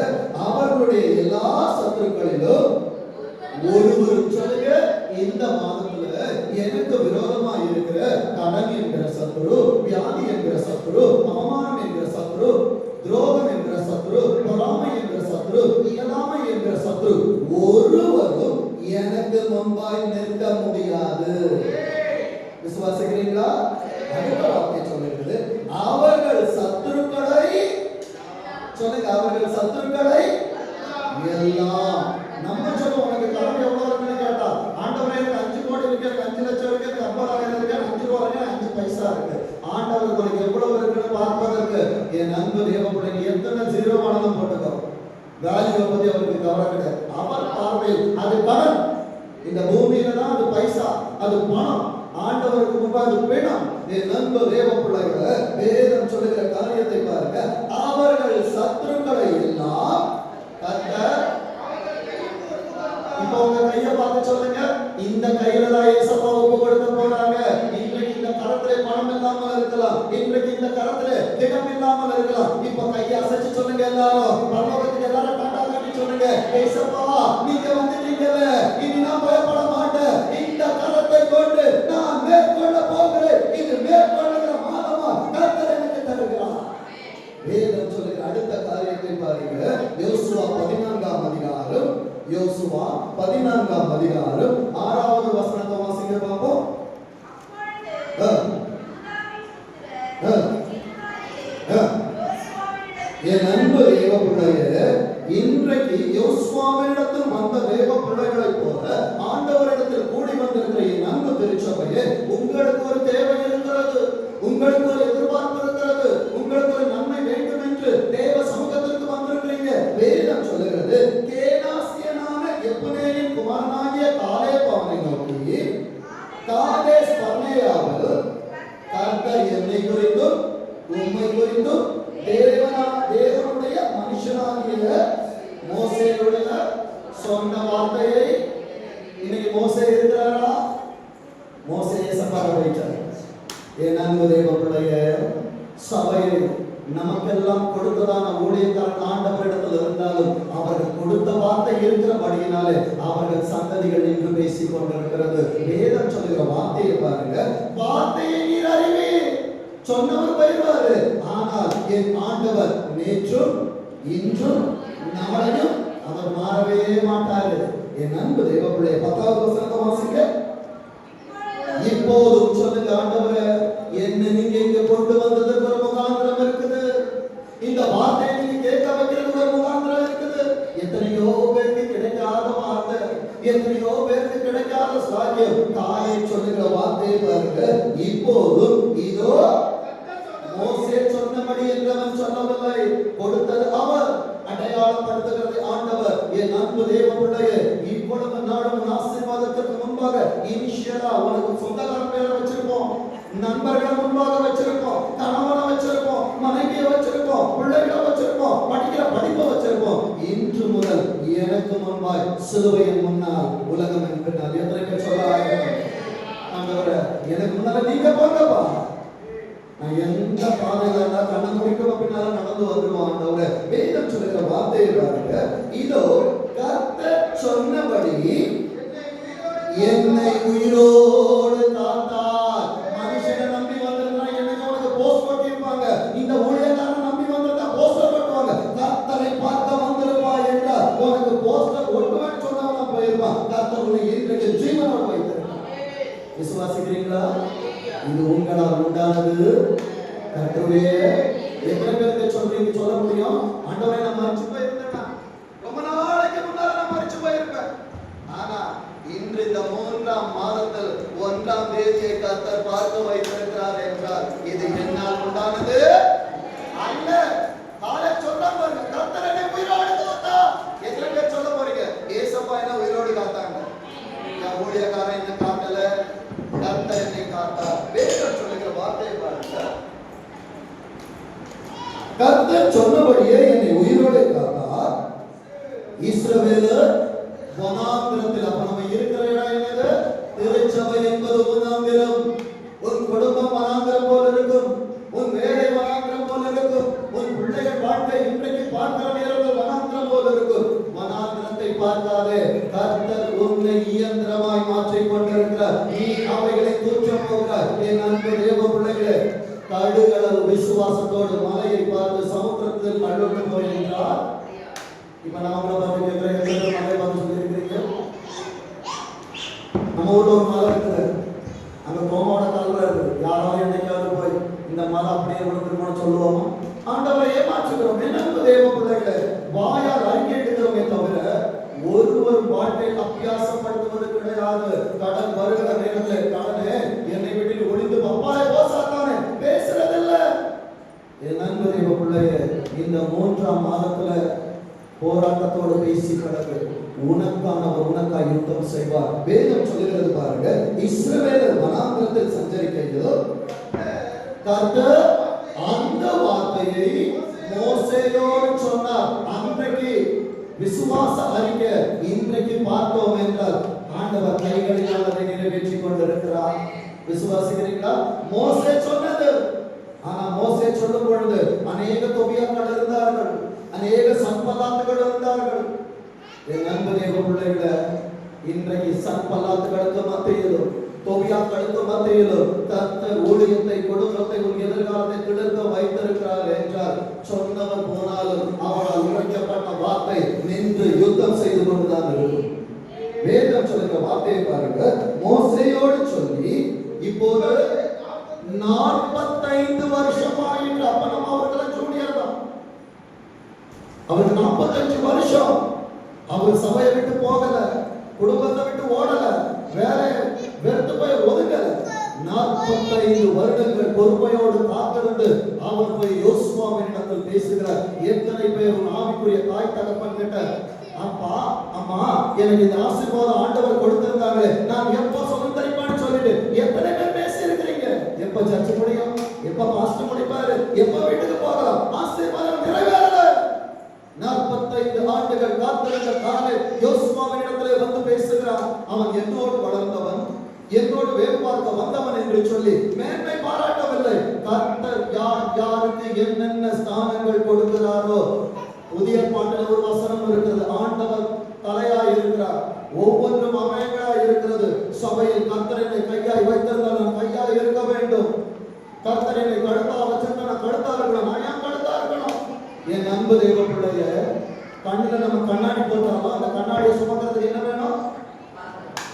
அவர்களுடைய எல்லா சத்துருக்களிலும் ஒருவரும் சொல்லுங்க, இந்த மாதத்துல எனக்கு விரோதமா இருக்கிற கடன் என்கிற சத்துரு, வியாதி என்கிற சத்துரு, அவமானம் என்கிற சத்துரு, துரோகம் என்கிற சத்துரு, பொறாமை என்கிற சத்துரு, இயலாமை என்கிற சத்துரு ஒருவரும் எனக்கு முன்பாய் நிற்க முடியாது. விசுவாசிக்கிறீங்களா? அடுத்த வார்த்தை சொல்லுகிறது, அவர்கள் சத்துருக்களை சொல்லுங்க, அவர்கள் சத்துருக்களை எல்லாம். நம்ம சொல்லுவோம், உனக்கு கடன் எவ்வளவு இருக்குன்னு கேட்டா, ஆண்டவரே எனக்கு 5 கோடி இருக்கு, 5 லட்சம் இருக்கு, 50,000 இருக்கு, 5 ரூபா இருக்கு, 5 பைசா இருக்கு. ஆண்டவர் உனக்கு எவ்வளவு இருக்குன்னு பார்ப்பதற்கு என் அன்பு தேவ பிள்ளைங்க எத்தனை ஜீரோவானதும் போட்டுக்கோ. வேல்யூவை பத்தி அவருக்கு கவலை கிடையாது. அவர் பார்வையில் அது கடன். இந்த பூமியில தான் அது பைசா, அது பணம். ஆண்டவருக்கு முன்பு அது பணம். என் அன்பு தேவ பிள்ளைகளை வேதம் சொல்லுகிற காரியத்தை பாருங்க, அவர்கள் சத்துருக்களை எல்லாம் கர்த்தர். இப்போ உங்க கையை பார்த்து சொல்லுங்க, இந்த கையில தான் ஏசப்பா ஒப்பு கொடுக்க போறாங்க. இன்றைக்கு இந்த கரத்திலே பணம் இல்லாமல் இருக்கலாம், இன்றைக்கு இந்த கரத்திலே திடம் இல்லாமல் இருக்கலாம். இப்ப கையை அசைச்சு சொல்லுங்க, எல்லாரும் பரலோகத்துக்கு எல்லாரும் டாடா காட்டி சொல்லுங்க, ஏசப்பா நீங்க வந்துட்டீங்கல, இனி நான் பயப்பட மாட்டேன். இந்த கரத்தை கொண்டு நான் மேற்கொள்ள போகிறேன். இது மேற்கொள்ளுகிற மாதமா கர்த்தர் எனக்கு தருகிறார். வேதம் சொல்லுகிற அடுத்த காரியத்தை பாருங்க, யோசுவா 14ஆம் அதிகாரம், யோசுவா 14ஆம் அதிகாரம் 6வது வசனத்தை வாசிங்க பாப்போம். என் அன்பு தேவ பிள்ளையே, இன்றைக்கு யோசுவாவினிடத்தில் வந்த தேவ பிள்ளைகளை போல ஆண்டவரிடத்தில் கூடி வந்திருக்கிற என் அன்பு பிள்ளையே, உங்களுக்கு ஒரு தேவை இருக்கிறது, உங்களுக்கு ஒரு எதிர்பார்ப்பு இருக்கிறது, உங்களுக்கு ஒரு நன்மை வேண்டும் என்று தேவ சமூகத்திற்கு வந்திருக்கிறீங்க. வேதம் சொல்லுகிறது, கேனாசியனான எப்புனேயின் குமாரனாகிய காலேப் அவனை நோக்கி, காதேஸ் பர்னேயாவில் கர்த்தர் என்னை குறித்தும் உம்மை குறித்தும் தேவனுடைய மனுஷனாகிய மோசேயுடைய சொன்ன வார்த்தையை, இன்னைக்கு மோசே இருக்கிறாரா? மோசேயை சபார வைத்தார். என் அன்பு தேவ பிள்ளையே, சபையை நமக்கெல்லாம் கொடுத்ததான ஊழியக்காரன் ஆண்டவரிடத்தில் இருந்தாலும் அவர்கள் கொடுத்த வார்த்தை இருக்கிறபடியினாலே அவர்கள் சந்ததிகள் நின்று பேசிக் கொண்டிருக்கிறது. வேதம் சொல்லுகிற வார்த்தையை பாருங்க, வார்த்தையை நீர் அறிவே, சொன்னவர் போயிடுவாரு, ஆனால் என் ஆண்டவர் நேற்றும் இன்றும் நாளையும் அவர் மாறவே மாட்டாரு. என் அன்பு தேவ பிள்ளையே, 10வது வசனத்தை வாசிங்க. இப்போதும் சொல்லுங்க, ஆண்டவரே என்ன நீங்க இங்க கொண்டு வந்ததுக்கு ஒரு முகாந்திரம் இருக்குது, இந்த வார்த்தையை நீங்க கேட்க வைக்கிறதுக்கு ஒரு முகாந்திரம் இருக்குது. எத்தனையோ பேருக்கு கிடைக்காத வார்த்தை, எத்தனையோ பேருக்கு கிடைக்காத சாக்கியம். தாயை சொல்லுகிற வார்த்தையை பாருங்க, இப்போதும் இதோ மோசே சொன்னபடி என்றவன் சொல்லவில்லை, கொடுத்தது அவர், அடையாளப்படுத்துகிறது ஆண்டவர். என் அன்பு தேவ பிள்ளையே, இவ்வளவு நாடும் ஆசீர்வாதத்திற்கு முன்பாக இனிஷியலா உனக்கு சொந்தக்கார பேரை வச்சிருப்போம், நண்பர்கள் முன்பாக வச்சிருப்போம், கணவனை வச்சிருப்போம், மனைவியை வச்சிருப்போம், பிள்ளைகளை வச்சிருப்போம், படிக்கிற படிப்பை வச்சிருப்போம். இன்று முதல் எனக்கு முன்பாய் சிலுவையின் முன்னால் உலகம் என்பதால் எத்தனை பேர் சொல்ல ஆண்டவரே, எனக்கு முன்னால நீங்க போங்கப்பா, நான் எந்த பாதையில இருந்தா கண்ணை முடிக்க பின்னால நடந்து வந்துடுவோம். ஆண்டவரே வேதம் சொல்லுகிற வார்த்தையை பாருங்க, இதோ கர்த்தர் சொன்னபடி என்னை உயிரோடு காத்தார். மனுஷனை நம்பி வந்திருந்தா என்னைக்கு உனக்கு போஸ்ட் போட்டிருப்பாங்க, இந்த ஊழியக்காரன் நம்பி வந்திருந்தா போஸ்டர் போட்டுவாங்க. கர்த்தரை பார்க்க வந்திருப்பா என்றால் உனக்கு போஸ்டர் ஒட்டுவேன்னு சொன்னவனா போயிருப்பான். கர்த்தர் உன்னை இன்றைக்கு ஜீவனோடு வைத்திருக்கார். விசுவாசிக்கிறீங்களா? இது உங்களால் உண்டானது. கர்த்தருடைய எத்தனை பேருக்கு சொல்றீங்க, சொல்ல முடியும்? ஆண்டவரே நான் மரிச்சு போயிருந்தேன், ரொம்ப நாளைக்கு முன்னால நான் மரிச்சு போயிருப்பேன், ஆனா இன்று இந்த 3ஆம் மாதத்தில் 1ஆம் தேதியை கர்த்தர் பார்க்க வைத்திருக்கிறார் என்றால் இது என்னால் உண்டானது அல்ல. காலை சொல்றாங்க, கர்த்தர் என்னை உயிரோடு காத்தா. எத்தனை பேர் சொல்ல போறீங்க, ஏசப்பா என்ன உயிரோடு காத்தாங்க? என் ஊழியக்காரன் என்ன காட்டல, கர்த்தர் என்னை காத்தார். வேதம் சொல்லுகிற வார்த்தையை பாருங்க, கர்த்தர் சொன்னபடியே என்னை உயிரோடு காத்தார். இஸ்ரவேலர் வனாந்திரத்தில், அப்ப நம்ம இருக்கிற இடம் என்னது? திருச்சபை என்பது வனாந்திரம். உன் குடும்பம் வனாந்திரம் போல இருக்கும், உன் வேலை வனாந்திரம் போல இருக்கும், உன் பிள்ளைகள் வாழ்க்கை இன்றைக்கு பார்க்கிற நேரத்தில் வனாந்திரம் போல இருக்கும். வனாந்திரத்தை பார்க்காதே, கர்த்தர் உன்னை இயந்திரமாய் மாற்றிக் கொண்டிருக்கிறார். நீ அவைகளை தூற்றப் போகிறார். என் அன்பு தேவ பிள்ளைகளே, கடுகளவு விசுவாசத்தோடு மலையை பார்த்து சமுத்திரத்தில் கழுவிட்டு போயிருக்கிறார். இப்ப நான் பார்த்து கேட்கிறேன், மலை பார்த்து சொல்லியிருக்கிறீங்க. நம்ம ஊர்ல ஒரு மலை இருக்குது, அங்க கோமாவோட கல்ற இருக்கு. யாராவது என்னைக்காவது போய் இந்த மலை அப்படியே விழுந்துருமான்னு சொல்லுவோமா? ஆண்டவரை ஏமாற்றுகிறோம். என்ன தேவ பிள்ளைகளை வாயால் அறிக்கை எடுக்கிறோமே தவிர ஒருவர் வாழ்க்கையில் அபியாசப்படுத்துவது கிடையாது. கடன் வருகிற நேரத்தில் கடனே என்னை விட்டு ஒளிந்து அப்பாலே போசாத்தானே பேசுறதில்ல. என் நண்பர் தேவ பிள்ளைய இந்த 3ஆம் மாதத்துல போராட்டத்தோடு பேசி கிடக்கு. உனக்கானவர் உனக்காய் யுத்தம் செய்வார். வேதம் சொல்லுகிறது பாருங்க, இஸ்ரவேலர் வனாந்திரத்தில் சஞ்சரிக்கையில் கர்த்தர் அந்த வார்த்தையை மோசேயோடு சொன்னார். அன்றைக்கு விசுவாச அறிக்கை இன்றைக்கு பார்த்தோம் என்றால் ஆண்டவர் கைகளினால் அதை நிறைவேற்றிக் கொண்டிருக்கிறார். விசுவாசிக்கிறீங்களா? மோசே சொன்னது, ஆனா மோசே சொல்லும் பொழுது அநேக தொபியாக்கள் இருந்தார்கள், அநேக சன்பலாத்துகள் இருந்தார்கள். என் அன்பு தேவ பிள்ளைகளை, இன்றைக்கு சன்பலாத்துகளுக்கு மத்தியிலும் தொபியாக்களுக்கு மத்தியிலும் கர்த்தர் ஊழியத்தை, குடும்பத்தை, உன் எதிர்காலத்தை கிடக்க வைத்திருக்கிறார் என்றால் சொன்னவர் போனாலும் அவரால் உரைக்கப்பட்ட வார்த்தை நின்று யுத்தம் செய்து கொண்டுதான் இருக்கும். வேதம் சொல்லுகிற வார்த்தையை பாருங்க, மோசேயோடு சொல்லி இப்போது 45 வருஷமாயிற்று. அப்ப நம்ம அவர்களை ஜூனியர் தான். அவர் 45 வருஷம் அவர் சபையை விட்டு போகல, குடும்பத்தை விட்டு ஓடல, வேற வெறுத்து போய் ஒதுங்கல. 45 வருடங்கள் பொறுமையோடு காத்திருந்து அவர் போய் யோசுவாவினிடத்தில் பேசுகிறார். எத்தனை பேர் உன் ஆவிக்குரிய தாய் தகப்பன் கிட்ட, அப்பா அம்மா எனக்கு இந்த ஆசீர்வாதம் ஆண்டவர் கொடுத்திருந்தாங்க, நான் எப்போ சுதந்திரிப்பான்னு சொல்லிட்டு எத்தனை பேர் பேசி இருக்கிறீங்க? எப்ப சர்ச்சை முடியும், எப்ப பாஸ்டர் முடிப்பாரு, எப்ப வீட்டுக்கு போகலாம், ஆசீர்வாதம் நிறைவேறல. 45 ஆண்டுகள் காத்திருந்த காலை யோசுவாவினிடத்திலே வந்து பேசுகிறார். அவன் என்னோடு வளர்ந்தவன், என்னோடு வேறு பார்க்க வந்தவன் என்று சொல்லி மேன்மை பாராட்டவில்லை. கர்த்தர் யார் யாருக்கு என்னென்ன ஸ்தானங்கள் கொடுக்கிறாரோ, புதிய பாட்டில் ஒரு வசனம் இருக்கிறது, ஆண்டவர் தலையாய் இருக்கிறார், ஒவ்வொன்றும் அமைகளாய் இருக்கிறது. சபையில் கர்த்தரை கையாய் வைத்திருந்தால் நான் கையாய் இருக்க வேண்டும். கர்த்தரை கழுத்தா வச்சிருந்தா நான் கழுத்தா இருக்கணும். நான் ஏன் கழுத்தா இருக்கணும்? என் அன்பு தேவ பிள்ளைய, கண்ணுல நம்ம கண்ணாடி போட்டாலும் அந்த கண்ணாடியை சுமக்கிறதுக்கு என்ன வேணும்?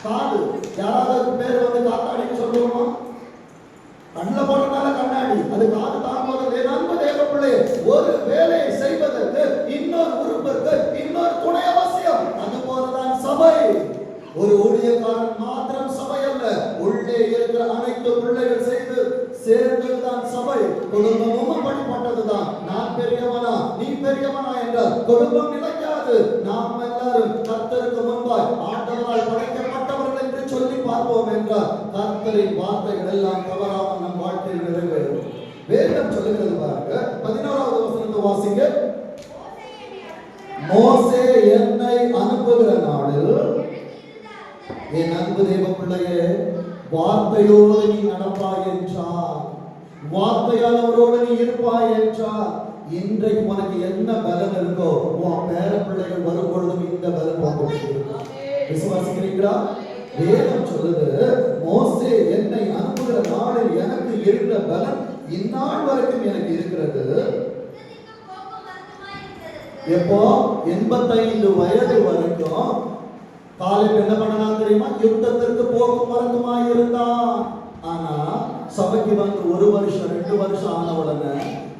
காது. யாராவது பேர் வந்து காத்தாடின்னு சொல்லுவோமா? கண்ணுல போட்டனால கண்ணாடி, அது காது தான் போகிறது. என் அன்பு தேவ பிள்ளைய, ஒரு வேலையை செய்வதற்கு இன்னொரு உறுப்பிற்கு இன்னொரு துணை அவசியம். அது போலதான் சபை. ஒரு ஊழியக்காரன் மாத்திரம் சபை அல்ல, உள்ளே இருக்கிற அனைத்து பிள்ளைகள் செய்து சேர்ந்ததுதான் சபை. குடும்பமும் அப்படிப்பட்டதுதான். நான் பெரியவனா நீ பெரியவனா என்றால் குடும்பம் நிலைக்காது. நாம் எல்லாரும் கர்த்தருக்கு முன்பாய் ஆண்டவரால் படைக்கப்பட்டவர்கள் என்று சொல்லி பார்ப்போம் என்றால் கர்த்தரின் வார்த்தைகள் எல்லாம் தவறாமல் நம் வாழ்க்கையில் நிறைவேறும். வேதம் சொல்லுகிறது பாருங்க, 11வது வசனத்தை வாசிங்க. மோசே என்னை அனுப்புகிற நாளில், என் அன்பு தேவ பிள்ளையே, வார்த்தையோடு நீ நடப்பாய் என்றார், வார்த்தையால் அவரோடு நீ இருப்பாய் என்றார். இன்றைக்கு உனக்கு என்ன பலன் இருக்கோ உன் பேர பிள்ளைகள் வரும் பொழுதும் இந்த பலன் பார்க்க விசுவாசிக்கிறீங்களா? வேதம் சொல்லுது, மோசே என்னை அனுப்புகிற நாளில் எனக்கு இருந்த பலன் இந்நாள் வரைக்கும் எனக்கு இருக்கிறது. எப்போ 85 வயது வரைக்கும் காலையில் என்ன பண்ணலாம் தெரியுமா? யுத்தத்திற்கு போக்கும் வரத்துமா இருந்தான். ஆனா சபைக்கு வந்து 1 வருஷம் 2 வருஷம் ஆன உடனே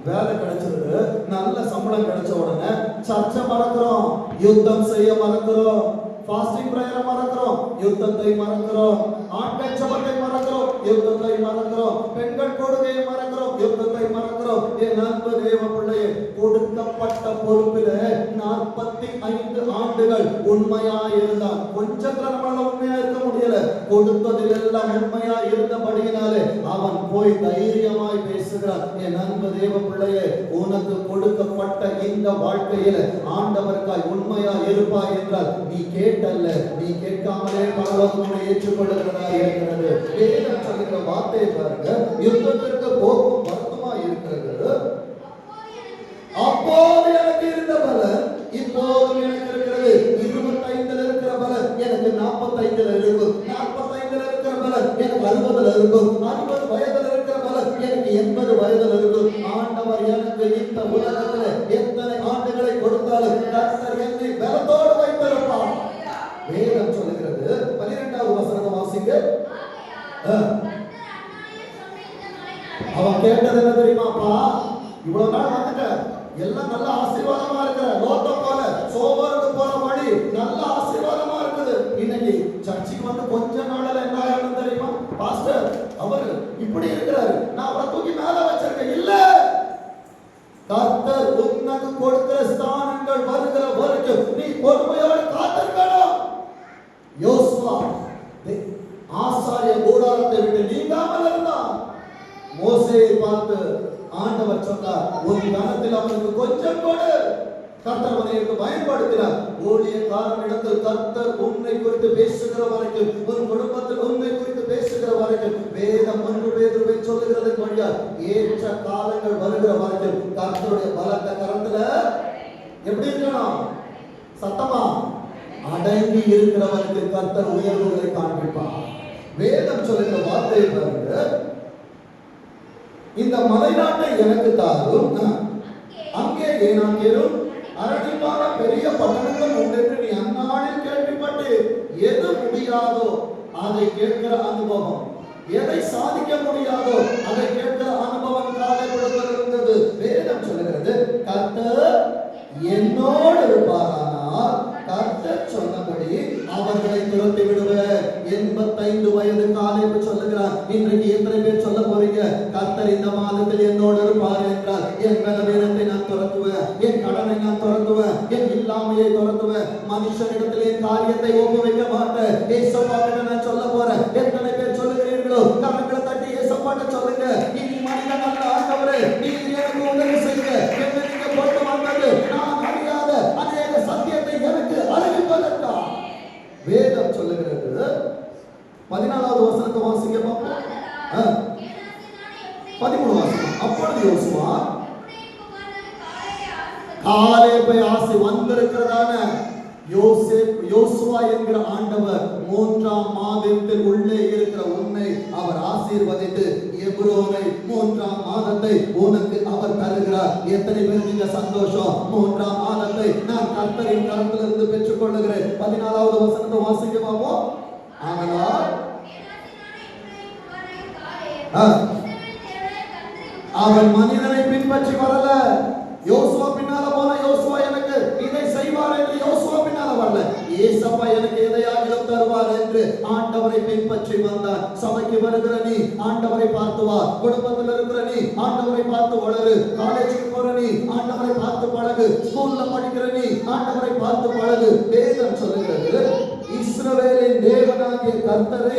வேலை கிடைச்சிருக்கு, நல்ல சம்பளம் கிடைச்ச உடனே சர்ச்சை மறக்கிறோம், யுத்தம் செய்ய மறக்கிறோம், ஃபாஸ்டிங் பிரேயர் மறக்கிறோம், யுத்தத்தை மறக்கிறோம், ஆண்கள் ஜெபத்தை மறக்கிறோம், யுத்தத்தை மறக்கிறோம், பெண்கள் கொடுமையை மறக்கிறோம், யுத்தத்தை மறக்கிறோம். என் அன்பு தேவ பிள்ளையே, கொடுக்கப்பட்ட பொறுப்பிலே 45 ஆண்டுகள் உண்மையா இருந்தால், கொஞ்சத்துல நம்மளால உண்மையா இருக்க முடியல, கொடுத்ததில் எல்லாம் உண்மையா இருந்தபடியினாலே அவன் போய் தைரியமாய் பேசுகிறான். என் அன்பு தேவ பிள்ளையே, உனக்கு கொடுக்கப்பட்ட இந்த வாழ்க்கையில ஆண்டவருக்காய் உண்மையா இருப்பாய் என்றால் நீ கேட்டல்ல, நீ கேட்காமலே பரலோகத்தை ஏற்றுக்கொள்ளுகிறதா இருக்கிறது. வேதம் சொல்லுகிற வார்த்தையை பாருங்க, யுத்தத்திற்கு போக்கும் வருத்தமா இருக்கிறது. அப்போது எனக்கு இருந்த பலன் இப்போது எனக்கு இருக்கிறது. 25ல இருக்கிற பலன் எனக்கு 45ல இருக்கும், 45ல இருக்கிற பலன் எனக்கு 60ல இருக்கும், 60 வயதுல இருக்கிற பலன் எனக்கு 80 வயதுல இருக்கும். ஆண்டவர் எனக்கு இந்த உலகத்துல எத்தனை ஆண்டுகளை கொடுத்தாலும் கர்த்தர் என்னை பலத்தோடு வைத்திருப்பார். வேதம் சொல்லுகிறது, 12வது வசனத்தை வாசிங்க. அவன் கேட்டது என்ன தெரியுமாப்பா? இவ்வளவு நாள் வந்துட்ட, எல்லாம் நல்ல ஆசீர்வாதமா இருக்கிற, லோத்த போல சோபருக்கு போற வழி நல்ல ஆசீர்வாதமா இருக்குது. இன்னைக்கு சர்ச்சுக்கு வந்து கொஞ்ச நாள்ல என்ன ஆகணும் தெரியுமா? பாஸ்டர் அவர் இப்படி இருக்கிறாரு, நான் அவரை தூக்கி மேல வச்சிருக்கேன். இல்ல, கர்த்தர் உனக்கு கொடுக்கிற ஸ்தானங்கள் வருகிற வரைக்கும் நீ பொறுமையோடு காத்திருக்கணும். யோசுவா ஆசாரிய கூடாரத்தை விட்டு நீங்காமல் இருந்தான். மோசேயை பார்த்து ஆண்டவர் சொன்னார், உன் கனத்தில் அவனுக்கு கொஞ்சம் கொடு. கர்த்தர் அவனுக்கு பயன்படுத்தினார். ஊழியக்காரனிடத்தில் கர்த்தர் உன்னை குறித்து பேசுகிற வரைக்கும், உன் குடும்பத்தில் உன்னை குறித்து பேசுகிற வரைக்கும், வேதம் 1 பேதுருவை சொல்லுகிறது வழியா ஏற்ற காலங்கள் வருகிற வரைக்கும் கர்த்தருடைய பலத்த கரத்துல எப்படி இருக்கணும்? சத்தமா அடங்கி இருக்கிறவருக்கு கர்த்தர் உயர்வுகளை காண்பிப்பார். வேதம் சொல்லுகிற வார்த்தையை பாருங்க, இந்த மலைநாட்டை எனக்கு தாரும், அங்கே ஏனாக்கேரும் அரணிப்பான பெரிய பட்டணங்கள் உண்டென்று நீ அந்நாளில் கேள்விப்பட்டு, எது முடியாதோ அதை கேட்கிற அனுபவம், எதை சாதிக்க முடியாதோ அதை கேட்கிற அனுபவம் காலைப்படுத்த இருந்தது. வேதம் சொல்லுகிறது, கர்த்தர் என்னோடு இருப்பாரானால் கர்த்தர் சொன்னபடி அவர்களை துரத்தி விடுவேன். 85 வயது காலைப்பு சொல்லுகிறார். இன்றைக்கு எத்தனை பேர் சொல்ல போறீங்க, கர்த்தர் இந்த மாதத்தில் என்னோடு இருப்பார் என்றால் என் பலவீனத்தை நான் துரத்துவேன், என் கடனை நான் துரத்துவேன், என் இல்லாமையை துரத்துவேன், மனுஷனிடத்திலே காரியத்தை ஒப்புவிக்க மாட்டேன், ஏசப்பா கிட்ட நான் சொல்ல போறேன். எத்தனை பேர் சொல்லுகிறீர்களோ கரங்களை தட்டி ஏசப்பாட்ட சொல்லுங்க, இனி மனிதன் அல்ல ஆண்டவரே, நீர் எனக்கு உதவி செய்யுங்க. என்ன நீங்க கொண்டு வந்தது நான் அறியாத அநேக சத்தியத்தை எனக்கு அறிவிப்பதற்கா வேதம் சொல்லுகிறது. 14வது வசனத்தை வாசிங்க பாப்போம். 13 வாசிங்க. அப்பொழுது யோசுவா காலேபை ஆசி வந்திருக்கிறதான யோசுவா என்கிற ஆண்டவர் 3ஆம் மாதத்தில் உள்ளே இருக்கிற உன்னை அவர் ஆசீர்வதித்து எப்ரோனை 3ஆம் மாதத்தை உனக்கு அவர் தருகிறார். எத்தனை பேர் நீங்க சந்தோஷம்? 3ஆம் மாதத்தை நான் கர்த்தரின் கரத்திலிருந்து பெற்றுக் கொள்ளுகிறேன். 14வது வசனத்தை வாசிக்க பாப்போம். ஆனாலும் அவன் மனிதனை பின்பற்றி வரல. யோசுவா பின்னால போன, யோசுவா எனக்கு இதை செய்வார் என்று யோசுவா பின்னால வரல. ஏசப்பா எனக்கு எதையாகிலும் தருவார் என்று ஆண்டவரை பின்பற்றி வந்தார். சபைக்கு வருகிற நீ ஆண்டவரை பார்த்து வா, குடும்பத்தில் இருக்கிற நீ ஆண்டவரை பார்த்து வளரு, காலேஜுக்கு போற நீ ஆண்டவரை பார்த்து பழகு, ஸ்கூல்ல படிக்கிற நீ ஆண்டவரை பார்த்து பழகு. வேதம் சொல்லுகிறது, இஸ்ரவேலின் தேவனாகிய கர்த்தரை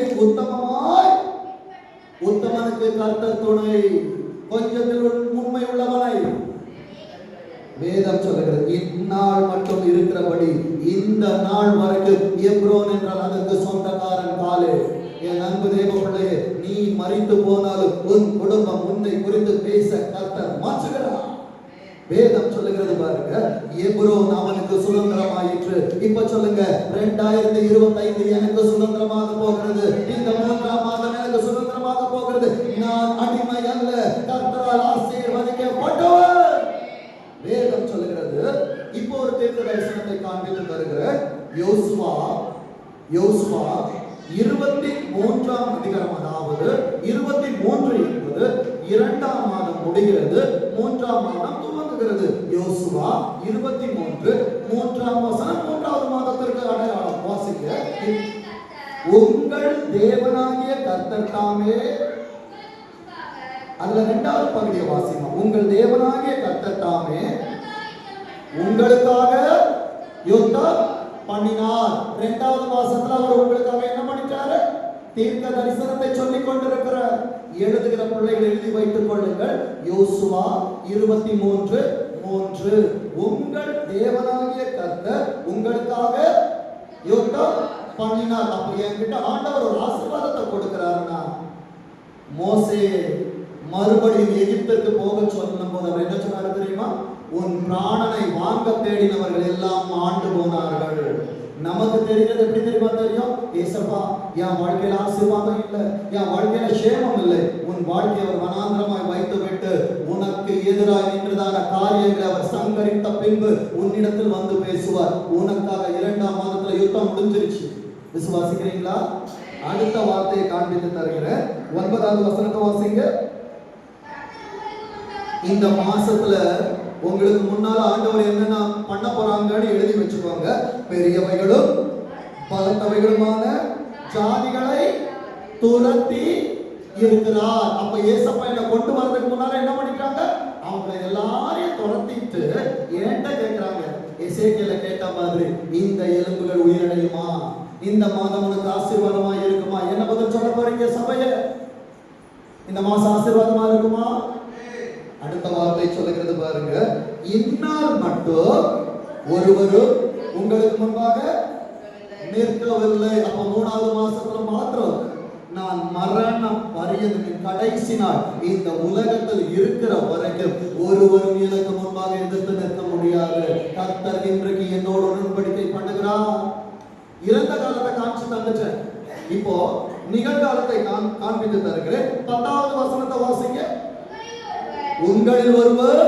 உத்தமனுக்கு கர்த்தர் துணை, கொஞ்சத்தில் உண்மை உள்ளவனை. வேதம் சொல்லுகிறது, இந்நாள் மட்டும் இருக்கிறபடி இந்த நாள் வரைக்கும் எப்ரோன் என்றால் அதற்கு சொந்தக்காரன் காலே. என் அன்பு தேவ பிள்ளையே, நீ மரித்து போனாலும் உன் குடும்பம் உன்னை குறித்து பேச கர்த்தர் மாற்றுகிறார். வேதம் சொல்லுகிறது பாருங்க, எப்ரோன் அவனுக்கு சுதந்திரமாயிற்று. இப்ப சொல்லுங்க, 2025 எனக்கு சுதந்திரமாக போகிறது. இந்த 3ஆம் மாதம் எனக்கு சுதந்திரமாக போகிறது. நான் அடிமை அல்ல, கர்த்தரால் ஆசீர்வதிக்கப்பட்டவர். வேதம் சொல்லுகிறது. இப்போ ஒரு தீர்க்க தரிசனத்தை காண்பித்து தருகிற யோசுவா 23ஆம் அதிகாரம், அதாவது 23 என்பது 2ஆம் மாதம் முடிகிறது, 3ஆம் மாதம் துவங்குகிறது. யோசுவா 23 3ஆம் வசனம் 3வது மாதத்திற்கு அடையாளம். வாசிக்க, உங்கள் தேவனாகிய கர்த்தர் தாமே. அதுல 2வது பகுதியை வாசிங்க. உங்கள் தேவனாகிய கர்த்தர் தாமே உங்களுக்காக யுத்தம் பண்ணினார். 2வது மாசத்துல அவர் உங்களுக்காக என்ன பண்ணிட்டாரு? தீர்க்க தரிசனத்தை சொல்லிக் கொண்டிருக்கிறார். எழுதுகிற பிள்ளைகள் எழுதி வைத்துக் கொள்ளுங்கள். யோசுவா 23:3 உங்கள் தேவனாகிய கர்த்தர் உங்களுக்காக யுத்தம் பண்ணினார். அப்ப என்கிட்ட ஆண்டவர் ஒரு ஆசீர்வாதத்தை கொடுக்கிறாருன்னா, மோசே மறுபடியும் எகிப்துக்கு போக சொல்லும் போது அவர் என்ன சொன்னாரு தெரியுமா? உன் பிராணனை வாங்க தேடினவர்கள் எல்லாம் ஆண்டு போனார்கள். நமக்கு தெரிகிறது எப்படி தெரியுமா தெரியும்? ஏசப்பா, என் வாழ்க்கையில ஆசீர்வாதம் இல்லை, என் வாழ்க்கையில சேமம் இல்லை. உன் வாழ்க்கையை அவர் வனாந்திரமாய் வைத்து விட்டு உனக்கு எதிராக நின்றதான காரியங்களை அவர் சங்கரித்த பின்பு உன்னிடத்தில் வந்து பேசுவார். உனக்காக 2ஆம் மாதத்துல யுத்தம் முடிஞ்சிருச்சு. விசுவாசிக்கிறீங்களா? அடுத்த வார்த்தையை காண்பித்து தருகிறேன். 9வது வசனத்தை வாசிங்க. இந்த மாசத்துல உங்களுக்கு முன்னால ஆண்டவர் என்னென்ன பண்ண போறாங்கன்னு எழுதி வச்சுக்கோங்க. பெரியவைகளும் பலத்தவைகளுமான ஜாதிகளை துரத்தி இருக்கிறார். அப்ப ஏசப்பா என்ன கொண்டு வரதுக்கு முன்னால என்ன பண்ணிட்டாங்க? அவங்க எல்லாரையும் துரத்திட்டு ஏன்ட்ட கேட்கிறாங்க. எசேக்கியேல கேட்ட மாதிரி, இந்த எலும்புகள் உயிரடையுமா? இந்த மாதம் உனக்கு ஆசீர்வாதமா இருக்குமா? என்ன பதில் சொல்ல போறீங்க சபையே? இந்த மாசம் ஆசீர்வாதமா இருக்குமா? அடுத்த வார்த்தை சொல்லுகிறது பாருங்க, இந்நாள் மட்டும் ஒருவரும் உங்களுக்கு முன்பாக நிற்கவில்லை. அப்ப 3வது மாசத்துல மாத்திரம் நான் மரணம் பரியந்தம் கடைசி நாள் இந்த உலகத்தில் இருக்கிற வரைக்கும் ஒருவரும் எனக்கு முன்பாக எதிர்த்து நிற்க முடியாது. கர்த்தர் இன்றைக்கு என்னோட உடன்படிக்கை பண்ணுகிறார். இறந்த காலத்தை காட்சி தந்துட்டேன், இப்போ நிகழ்காலத்தை காண்பித்து தருகிறேன். 10வது வசனத்தை வாசிங்க. உங்களில் ஒருவர்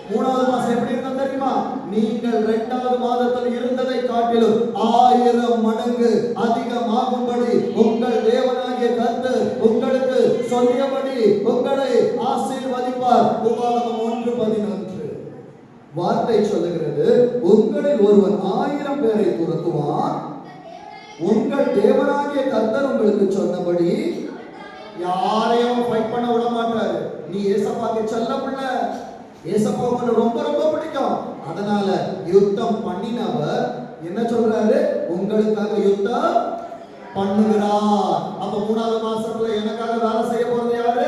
3வது மாசம் எப்படி இருந்தா தெரியுமா? நீங்கள் 2வது மாதத்தில் இருந்ததை காட்டிலும் 1000 மடங்கு அதிகமாகும்படி உங்கள் தேவனாகிய கர்த்தர் உங்களுக்கு சொல்லியபடி உங்களை ஆசீர்வதிப்பார். உபாகமம் 1:11 வார்த்தை சொல்லுகிறது, உங்களில் ஒருவன் 1000 பேரை துரத்துவான். உங்கள் தேவனாகிய கர்த்தர் உங்களுக்கு சொன்னபடி யாரையும் ஃபைட் பண்ண விட மாட்டாரு. நீ ஏசப்பாக்கு செல்ல பிள்ளை, ஏசப்பா உங்களை ரொம்ப ரொம்ப பிடிக்கும். அதனால யுத்தம் பண்ணினவர் என்ன சொல்றாரு? உங்களுக்காக யுத்தம் பண்ணுகிறார். அப்ப 3வது மாசத்துல எனக்காக வேலை செய்ய போறது யாரு?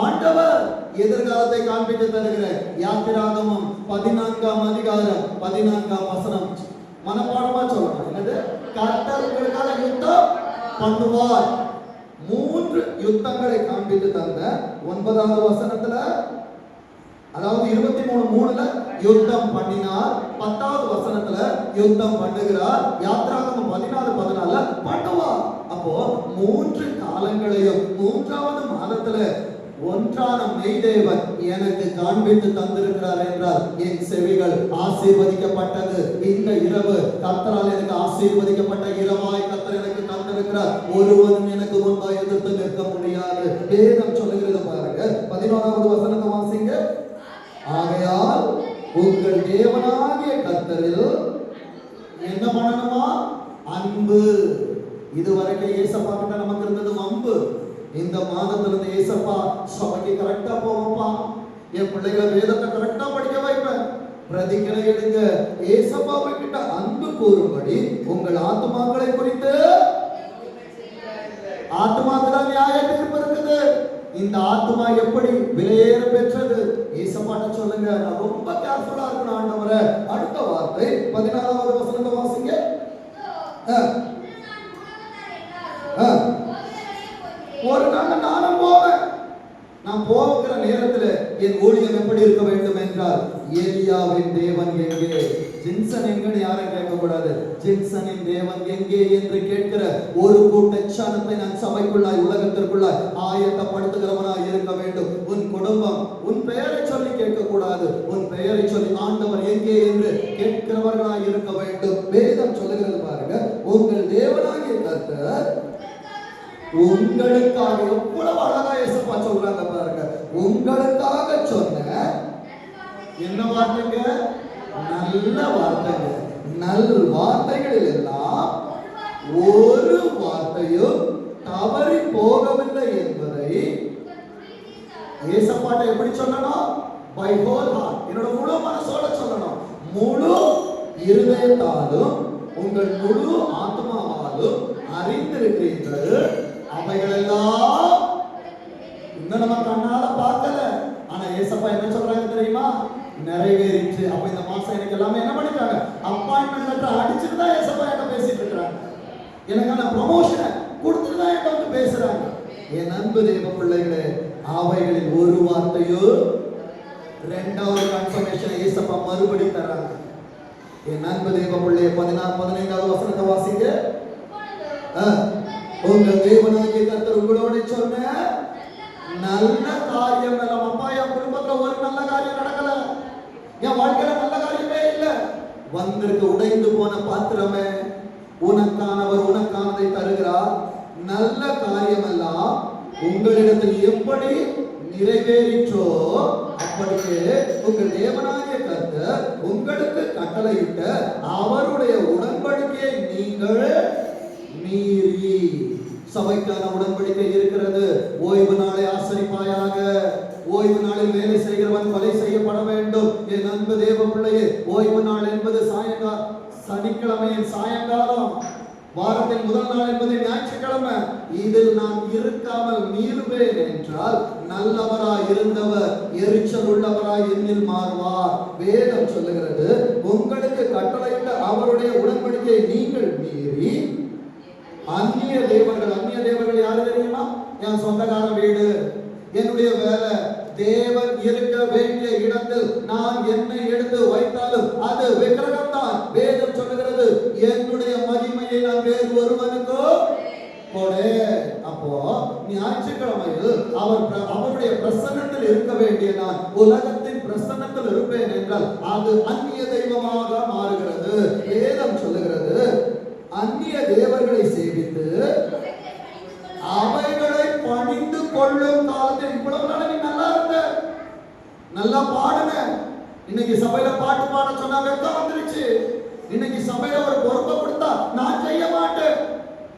ஆண்டவர். எதிர்காலத்தை காண்பித்து தருகிற யாத்திராகமம் 14ஆம் அதிகாரம் 14ஆம் வசனம் மனப்பாடமா சொல்லணும். என்னது? கர்த்தர் உங்களுக்காக யுத்தம் பண்ணுவார். 3 யுத்தங்களை காண்பித்து தந்த 9வது வசனத்துல, அதாவது 23:3ல யுத்தம் பண்ணினார், 10வது வசனத்துல யுத்தம் பண்ணுகிறார், யாத்திராகமம் 14:14 பண்ணுவார். அப்போ 3 காலங்களையும் 3வது மாதத்துல ஒன்றான மெய்தேவன் எனக்கு காண்பித்து தந்திருக்கிறார் என்றால் என் செவிகள் ஆசீர்வதிக்கப்பட்டது. இந்த இரவு கர்த்தரால் எனக்கு ஆசீர்வதிக்கப்பட்ட இரவாய் கர்த்தர் எனக்கு தந்திருக்கிறார். ஒருவனும் எனக்கு முன்பாக எதிர்த்து நிற்க முடியாது. வேதம் சொல்லுகிறது பாருங்க, 11வது வசனத்தை வாசிங்க. ஆகையால் உங்கள் தேவனாகிய கர்த்தரில் என்ன பண்ணணுமா? அன்பு. இதுவரைக்கும் ஏசப்பா கிட்ட நமக்கு இருந்தது அன்பு. இந்த மாதத்துல இருந்து ஏசப்பா சபைக்கு கரெக்டா போவப்பா, என் பிள்ளைகளை வேதத்தை கரெக்டா படிக்க வைப்பேன், பிரதிகளை எடுங்க, ஏசப்பாவை கிட்ட அன்பு கூறும்படி உங்கள் ஆத்துமாக்களை குறித்து. ஆத்துமாக்கள நியாய தீர்ப்பு இருக்குது. இந்த ஆத்துமா எப்படி விலையேற பெற்றது? ஏசப்பாட்ட சொல்லுங்க, நான் ரொம்ப கேர்ஃபுல்லா இருக்கணும் ஆண்டவரே. அடுத்த வார்த்தை 14வது வசனத்தை வாசிங்க. ஒரு நாள் நானும் போவேன். நான் போகிற நேரத்தில் என் ஊழியம் எப்படி இருக்க வேண்டும் என்றால், ஏலியாவின் தேவன் எங்கே, ஜின்சன் எங்கன்னு யாரும் கேட்கக்கூடாது, ஜின்சனின் தேவன் எங்கே என்று கேட்கிற ஒரு கூட்டச்சானத்தை நான் சபைக்குள்ளாய் உலகத்திற்குள்ளாய் ஆயத்தப்படுத்துகிறவனாய் இருக்க வேண்டும். உன் குடும்பம் உன் பெயரை சொல்லி கேட்கக்கூடாது, உன் பெயரை சொல்லி ஆண்டவர் எங்கே என்று கேட்கிறவர்களாய் இருக்க வேண்டும். வேதம் சொல்லுகிறது பாருங்க, உங்கள் தேவனாகிய கர்த்தர் உங்களுக்காக, எவ்வளவு அழகா ஏசப்பா சொல்றாங்க பாருங்க, உங்களுக்காக சொன்ன என்ன வார்த்தைங்க? நல்ல வார்த்தைங்க. நல் வார்த்தைகளில் எல்லாம் ஒரு வார்த்தையும் தவறி போகவில்லை என்பதை ஏசப்பாட்ட எப்படி சொல்லணும்? பை ஹோல் ஹார்ட், என்னோட முழு மனசோட சொல்லணும், முழு இருதயத்தாலும் உங்கள் முழு ஆத்மாவாலும் அறிந்திருக்கிறீர்கள். அவைகளெல்லாம் இன்னும் நம்ம கண்ணால பார்க்கல, ஆனா ஏசப்பா என்ன சொல்றாங்க தெரியுமா? நிறைவேறிச்சு. அப்ப இந்த மாசம் எனக்கு எல்லாமே என்ன பண்ணிட்டாங்க? அப்பாயின்மெண்ட் லெட்டர் அடிச்சுட்டு தான் ஏசப்பா என்ன பேசிட்டு இருக்காங்க, எனக்கான ப்ரமோஷனை கொடுத்துட்டு தான் என்ன வந்து பேசுறாங்க. என் அன்பு தேவ பிள்ளைகளே, அவைகளில் ஒரு வார்த்தையோ 2வது கன்ஃபர்மேஷன் ஏசப்பா மறுபடி தராங்க. என் அன்பு தேவ பிள்ளையே, 15வது வசனத்தை வாசிங்க. உங்கள் தேவனாகிய கர்த்தர் உங்களோட சொன்ன நல்ல காரியம் எல்லாம். அப்பா, என் குடும்பத்துல ஒரு நல்ல காரியம் நடக்கல, என் வாழ்க்கையில நல்ல காரியமே இல்லை. வந்திருக்க உடைந்து போன பாத்திரமே, உனக்கானவர் உனக்கானதை தருகிறார். நல்ல காரியம் எல்லாம் உங்களிடத்தில் எப்படி நிறைவேறிற்றோ அப்படியே உங்கள் தேவனாகிய கர்த்தர் உங்களுக்கு கட்டளையிட்ட அவருடைய உடன்படிக்கையை நீங்கள் மீறி. சபைக்கான உடன்படிக்கை இருக்கிறது. ஓய்வு நாளை ஆசரிப்பாயாக, ஓய்வு நாளில் வேலை செய்கிறவன் கொலை செய்யப்பட வேண்டும். என் அன்பு தேவ பிள்ளையே, ஓய்வு நாள் என்பது சனிக்கிழமையின் சாயங்காலம், வாரத்தின் முதல் நாள் என்பது ஞாயிற்றுக்கிழமை. இதில் நான் இருக்காமல் மீறுவேன் என்றால் நல்லவராய் இருந்தவர் எரிச்சல் உள்ளவராய் என்னில் மாறுவார். வேதம் சொல்லுகிறது, உங்களுக்கு கட்டளையிட்ட அவருடைய உடன்படிக்கையை நீங்கள் மீறி அந்நிய தேவர்கள் யாரு தெரியுமா? என் சொந்தக்கார வீடு, என்னுடைய வேலை, தேவன் இருக்க வேண்டிய இடத்தில் நான் என்னை எடுத்து வைத்தாலும் அது விக்கிரகம் தான். வேதம் சொல்லுகிறது, என்னுடைய மகிமையை நான் வேறு ஒருவனுக்கோ கொடே. அப்போ ஞாயிற்றுக்கிழமையில் அவருடைய பிரசன்னத்தில் இருக்க வேண்டிய நான் உலகத்தின் பிரசன்னத்தில் இருப்பேன் என்றால் அது அந்நிய தெய்வமாக மாறுகிறது. வேதம் சொல்லுகிறது, அந்நிய தேவர்களை சேவித்து அவைகளை பணிந்து கொள்ளும் காலத்தில். இவ்வளவு நாள் நீ நல்லா இருந்த, நல்லா பாடுன, இன்னைக்கு சபையில பாட்டு பாட சொன்னா வெக்கம் வந்துருச்சு. இன்னைக்கு சபையில ஒரு பொறுப்பை கொடுத்தா நான் செய்ய மாட்டேன்,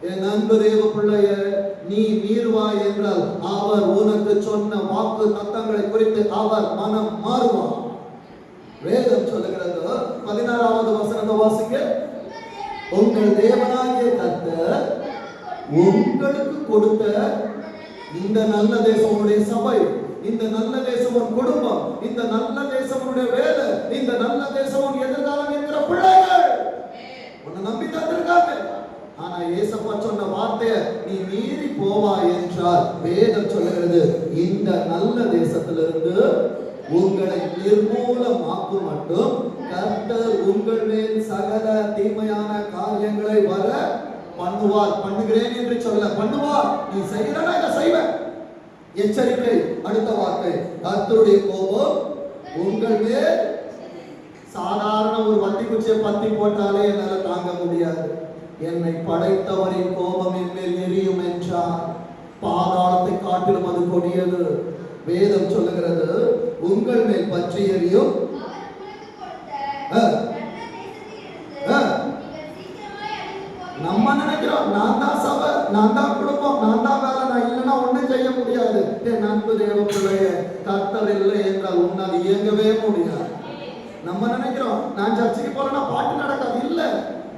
என் அன்பு தேவ பிள்ளைய, நீ மீறுவாய் என்றால் அவர் உனக்கு சொன்ன வாக்கு தத்தங்களை குறித்து அவர் மனம் மாறுவார். வேதம் சொல்லுகிறது 16வது வசனத்தை வாசிங்க. உங்கள் தேவனாகிய கர்த்தர் உங்களுக்கு கொடுத்த இந்த நல்ல தேசம் உன்னுடைய சபை, இந்த நல்ல தேசம் உன் குடும்பம், இந்த நல்ல தேசம் உன்னுடைய வேலை, இந்த நல்ல தேசம் உன் எதிர்காலம் என்கிற பிள்ளைகள் உன்னை நம்பி தந்திருக்காங்க. ஆனா ஏசப்பா சொன்ன வார்த்தையை நீ மீறி போவாய் என்றால் வேதம் சொல்லுகிறது இந்த நல்ல தேசத்திலிருந்து உங்களை நிர்மூலமாக்கும் மட்டும் கர்த்தர் உங்கள் மேல் சகல தீமையான காரியங்களை வர பண்ணுவார். பண்ணுகிறேன் என்று சொல்ல பண்ணுவார். நீ செய்யறனா இதை செய்வேன். எச்சரிக்கை. அடுத்த வார்த்தை, கர்த்தருடைய கோபம் உங்கள் மேல். சாதாரண ஒரு வத்தி குச்சியை பத்தி போட்டாலே என்னால தாங்க முடியாது. என்னை படைத்தவரின் கோபம் என் மேல் எரியும் என்றார். பாதாளத்தை காட்டிலும் அது கொடியது. வேதம் சொல்லுகிறது உங்கள் மேல் பற்றி எரியும். நம்ம நினைக்கிறோம் நான் தான் சபை, நான் தான் குடும்பம், நான் தான் வேலை, நான் இல்லைன்னா ஒண்ணும் செய்ய முடியாது. என் அன்பு தேவ பிள்ளைய, கர்த்தர் இல்லை என்றால் உன்னால் இயங்கவே முடியாது. நம்ம நினைக்கிறோம் நான் சர்ச்சைக்கு போறேன்னா பாட்டு நடக்காது. இல்ல,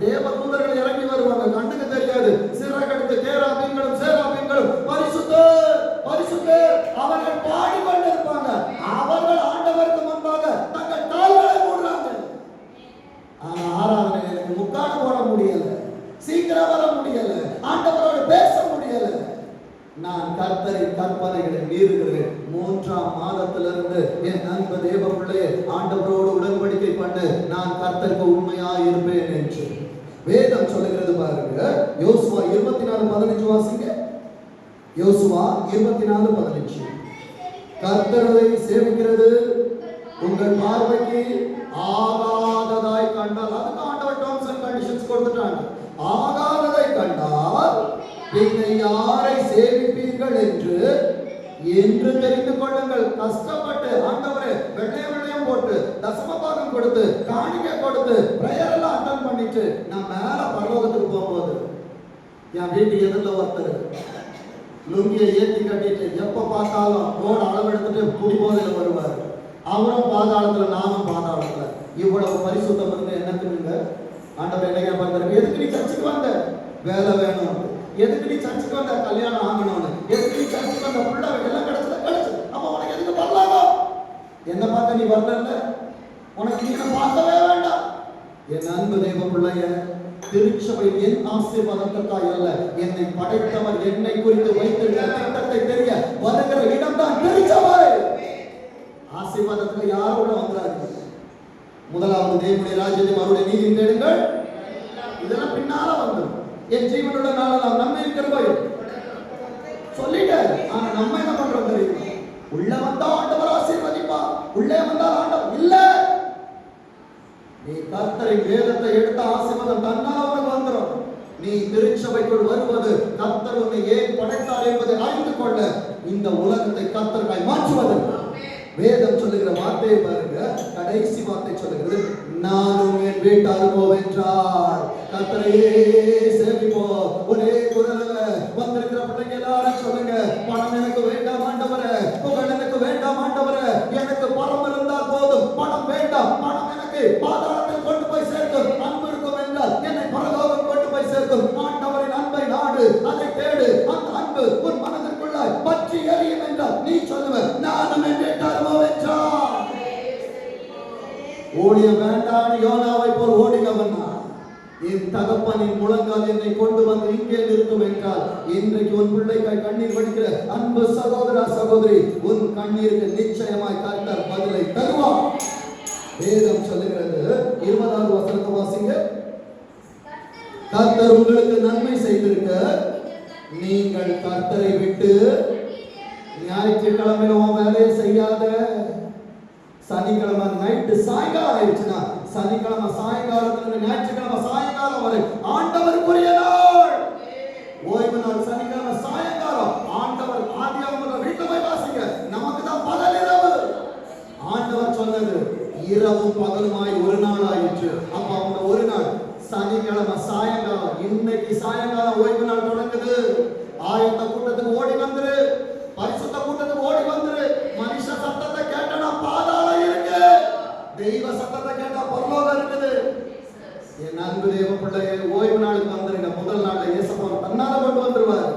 தேவ தூதர்கள் இறங்கி வருவாங்க, கண்ணுக்கு தெரியாது. சிறகடித்து கேராபீன்களும் சேராபீன்களும் பரிசுத்தர் பரிசுத்தர் அவர்கள் பாடிக்கொண்டிருப்பாங்க. அவர்கள் ஆண்டவருக்கு முன்பாக தங்கள் கால்களை மூடுறாங்க. ஆனா ஆராதனை எனக்கு முக்காடு போட முடியல, சீக்கிரம் வர முடியல, ஆண்டவரோடு பேச முடியல. நான் கர்த்தரின் கற்பனைகளை மீறுகிறேன். 3ஆம் மாதத்திலிருந்து என் அன்பு தேவ பிள்ளையே, ஆண்டவரோடு உடன்படிக்கை பண்ணு, நான் கர்த்தருக்கு உண்மையா இருப்பேன் என்று வேதம் சொல்லுகிறது. பாருங்க, யோசுவா 24:15 வாசிங்க. யோசுவா 24:15. கர்த்தரை சேவிக்கிறது உங்கள் பார்வைக்கு ஆகாததாய் கண்டால், அதுக்கு ஆண்டவர் டர்ம்ஸ் அண்ட் கண்டிஷன்ஸ் கொடுத்துட்டாங்க. ஆகாததை கண்டால் நீங்கள் யாரை சேவிப்பீர்கள் என்று தெரிந்து கொள்ளுங்கள். கஷ்டப்பட்டு ஆண்டவரே வெள்ளை வெள்ளையம் போட்டு தசமபாகம் கொடுத்து காணிக்கை கொடுத்து பிரேயர் எல்லாம் அட்டன் பண்ணிட்டு நான் மேல பரலோகத்துக்கு போகும்போது என் வீட்டுக்கு எதிரில் ஒருத்தர் லுங்கியை ஏற்றி கட்டிட்டு எப்ப பார்த்தாலும் ரோடு அளவெடுத்துட்டு குடிபோதையில் வருவார். அவரும் பாதாளத்துல, நானும் பாதாளத்துல. இவ்வளவு பரிசுத்தம் இருந்து என்னத்துக்குங்க? ஆண்டவர் என்ன பார்த்தாரு, எதுக்கு நீ சர்ச்சுக்கு வந்த? வேலை வேணும். எதுக்கு நீ சர்ச்சுக்கு வந்த? கல்யாணம் ஆகணும்னு. எதுக்கு நீ சர்ச்சுக்கு வந்த? புள்ள எல்லாம் கிடைச்சது. அப்ப உனக்கு எதுக்கு வரலாமோ? என்ன பார்க்க நீ வரல? உனக்கு நீ பார்க்கவே வேண்டாம். என் அன்பு தெய்வ பிள்ளைய, திருச்சபை என் ஆசீர்வாதத்திற்காக அல்ல, என்னை படைத்தவர் என்னை குறித்து வைத்திருக்கிற திட்டத்தை தெரிய வருகிற இடம்தான் திருச்சபை. ஆசீர்வாதத்துக்கு யாரோட வந்துறாரு? முதலாவது தேவனுடைய ராஜ்யத்தையும் அவருடைய நீதியும் தேடுங்கள், இதெல்லாம் பின்னால வந்துடும். என் ஜீவனுள்ள நாளெல்லாம் நன்மை கிருபை சொல்லிட்டாரு. ஆனா நம்ம என்ன பண்றோம் தெரியுமா? உள்ள வந்தா ஆண்டவர் ஆசீர்வதிப்பா, உள்ளே வந்தா ஆண்டவர் இல்ல. நீ கர்த்தரின் வேதத்தை எடுத்த ஆசீர்வாதம் தன்னால் அவனுக்கு வந்துடும். நீ திருச்சபைக்குள் வருவது கர்த்தர் உன்னை ஏன் படைத்தார் என்பதை அறிந்து கொள்ள, இந்த உலகத்தை கர்த்தராய் மாற்றுவதற்கு. வேதம் சொல்லுகிற வார்த்தையை பாருங்க, கடைசி வார்த்தை சொல்லுகிறது, நானும் என் வீட்டார் போவென்றார். கர்த்தரையே சேவிப்போம். ஒரே குரல்ல வந்திருக்கிற பிள்ளைங்க எல்லாரும் சொல்லுங்க, பணம் எனக்கு வேண்டாம் ஆண்டவரே, புகழ் எனக்கு வேண்டாம் ஆண்டவரே, எனக்கு பணம் இருந்தால் போதும், பணம் வேண்டாம். பணம் எனக்கு பாதாளத்தில் கொண்டு போய் சேர்க்கும். அன்பு இருக்கும் என்றால் என்னை பரலோகம் கொண்டு போய் சேர்க்கும். ஆண்டவரின் அன்பை நாடு, அதை தேடு. அந்த அன்பு உன் மனதிற்குள்ளாய் பற்றி எரியும் என்றால் நீ சொல்லுவ, நானும் என் வீட்டார் போவென்றார். ஓடிய வேண்டாம் யோனாவை போல் ஓடினவன் நான். என் தகப்பனின் முழங்கால் என்னை கொண்டு வந்து இங்கே நிறுத்தும் என்றால், இன்றைக்கு உன் பிள்ளைக்காய் கண்ணீர் வடிக்கிற அன்பு சகோதரா சகோதரி, உன் கண்ணீருக்கு நிச்சயமாய் கர்த்தர் பதிலை தருவார். வேதம் சொல்லுகிறது, 20வது வசனத்தை வாசிங்க. கர்த்தர் உங்களுக்கு நன்மை செய்திருக்க நீங்கள் கர்த்தரை விட்டு ஞாயிற்றுக்கிழமை வேலையை செய்யாத. சனிக்கிழமை நைட்டு சாயங்காலம் ஆயிடுச்சுன்னா, சனிக்கிழமை சாயங்காலத்துல ஞாயிற்றுக்கிழமை சாயங்காலம் வரை ஆண்டவருக்குரிய நாள், ஓய்வு நாள். சனிக்கிழமை சாயங்காலம் ஆண்டவர் ஆதியாகமத்துல வீட்டுல போய் வாசிங்க, நமக்கு தான் பகல் இரவு. ஆண்டவர் சொன்னது இரவும் பகலுமாய் ஒரு நாள் ஆயிற்று. அப்ப அவங்க ஒரு நாள் சனிக்கிழமை ஞாயிற்றுக்கிழமை சாயங்காலம், இன்னைக்கு சாயங்காலம் ஓய்வு நாள் தொடங்குது. ஆயத்த கூட்டத்துக்கு ஓடி வந்துரு, பரிசுத்த கூட்டத்துக்கு ஓடி வந்துரு. மனுஷ சத்தத்தை கேட்டா பாதாளம் இருக்கு, தெய்வ சத்தத்தை கேட்டா பரலோகம் இருக்குது. என் அன்பு தேவ பிள்ளையே, ஓய்வு நாளுக்கு வந்துருங்க. முதல் நாள்ல இயேசப்பா தன்னால கொண்டு வந்துருவார்.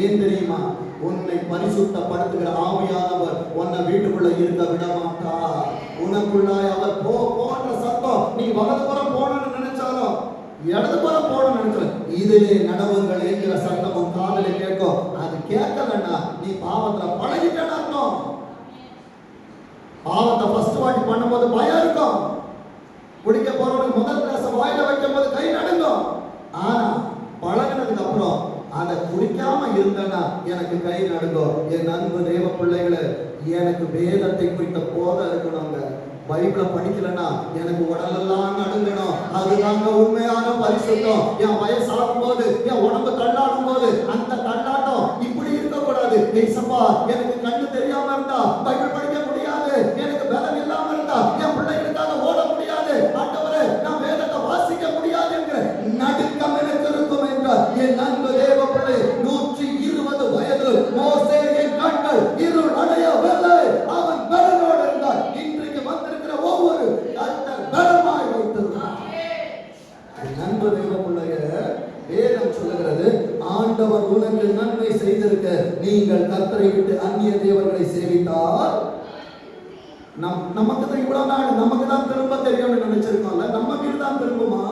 ஏன் தெரியுமா? உன்னை பரிசுத்தப்படுத்துகிற ஆவியானவர் உன்னை வீட்டுக்குள்ள இருக்க விட மாட்டார். உனக்குள்ளாய் அவர் போன்ற சத்தம், நீ வலதுபுறம் போகணும்னு நினைச்சாலும் இடதுபுறம் போகணும்னு நினைச்சாலும் இதிலே நடவுங்கள் என்கிற சத்தமும் காதலை கேட்கும். அது கேட்கலன்னா நீ பாவத்துல பழகிட்டேன்னு அர்த்தம். பாவத்தை ஃபர்ஸ்ட் வாட்டி பண்ணும்போது பயம் இருக்கும். குடிக்க போறவனுக்கு முதல் கிளாஸ் வாயில வைக்கும் போது கை நடுங்கும். ஆனா பழகினதுக்கு அப்புறம் அதை குடிக்காம இருந்தனா எனக்கு கை நடுங்கும். என் அன்பு தேவ பிள்ளைகளை, எனக்கு வேதத்தை குறித்த போதை இருக்கணுங்க. பைபிளை படிக்கலன்னா எனக்கு உடலெல்லாம் நடுங்கணும். அதுதாங்க உண்மையான பரிசுத்தம். என் வயசாகும் போது, என் உடம்பு தள்ளாடும் போது அந்த தள்ளாட்டம் இப்படி இருக்கக்கூடாது. ஏசப்பா, எனக்கு கண்ணு தெரியாம இருந்தா பைபிள் படிக்க முடியாது, எனக்கு பலம் இல்லாம இருந்தா என் பிள்ளைகளுக்காக ஓட முடியாது, ஆண்டவரே நான் வேதத்தை வாசிக்க முடியாது என்கிற நடுக்கம் எனக்கு இருக்கும் என்றார். என் அன்பு தேவ பிள்ளை, 120 வயது மோசேயின் கண்கள் இருள் அடையவில்லை, அவன் பலனோடு இருந்தார். இன்றைக்கு வந்திருக்கிற ஒவ்வொரு கர்த்தர் பலமாய் வைத்திருக்கிறார். என் அன்பு தேவ பிள்ளைய, வேதம் சொல்லுகிறது, ஆண்டவர் உனக்கு நன்மை செய்திருக்க நீங்கள் கர்த்தரை விட்டு அந்நிய தேவர்களை சேவித்தால், நமக்கு தான் இவ்வளவு நாள் நமக்கு தான் திரும்ப தெரியும்னு நினைச்சிருக்கோம்ல. நம்ம வீடு தான் திரும்புமா?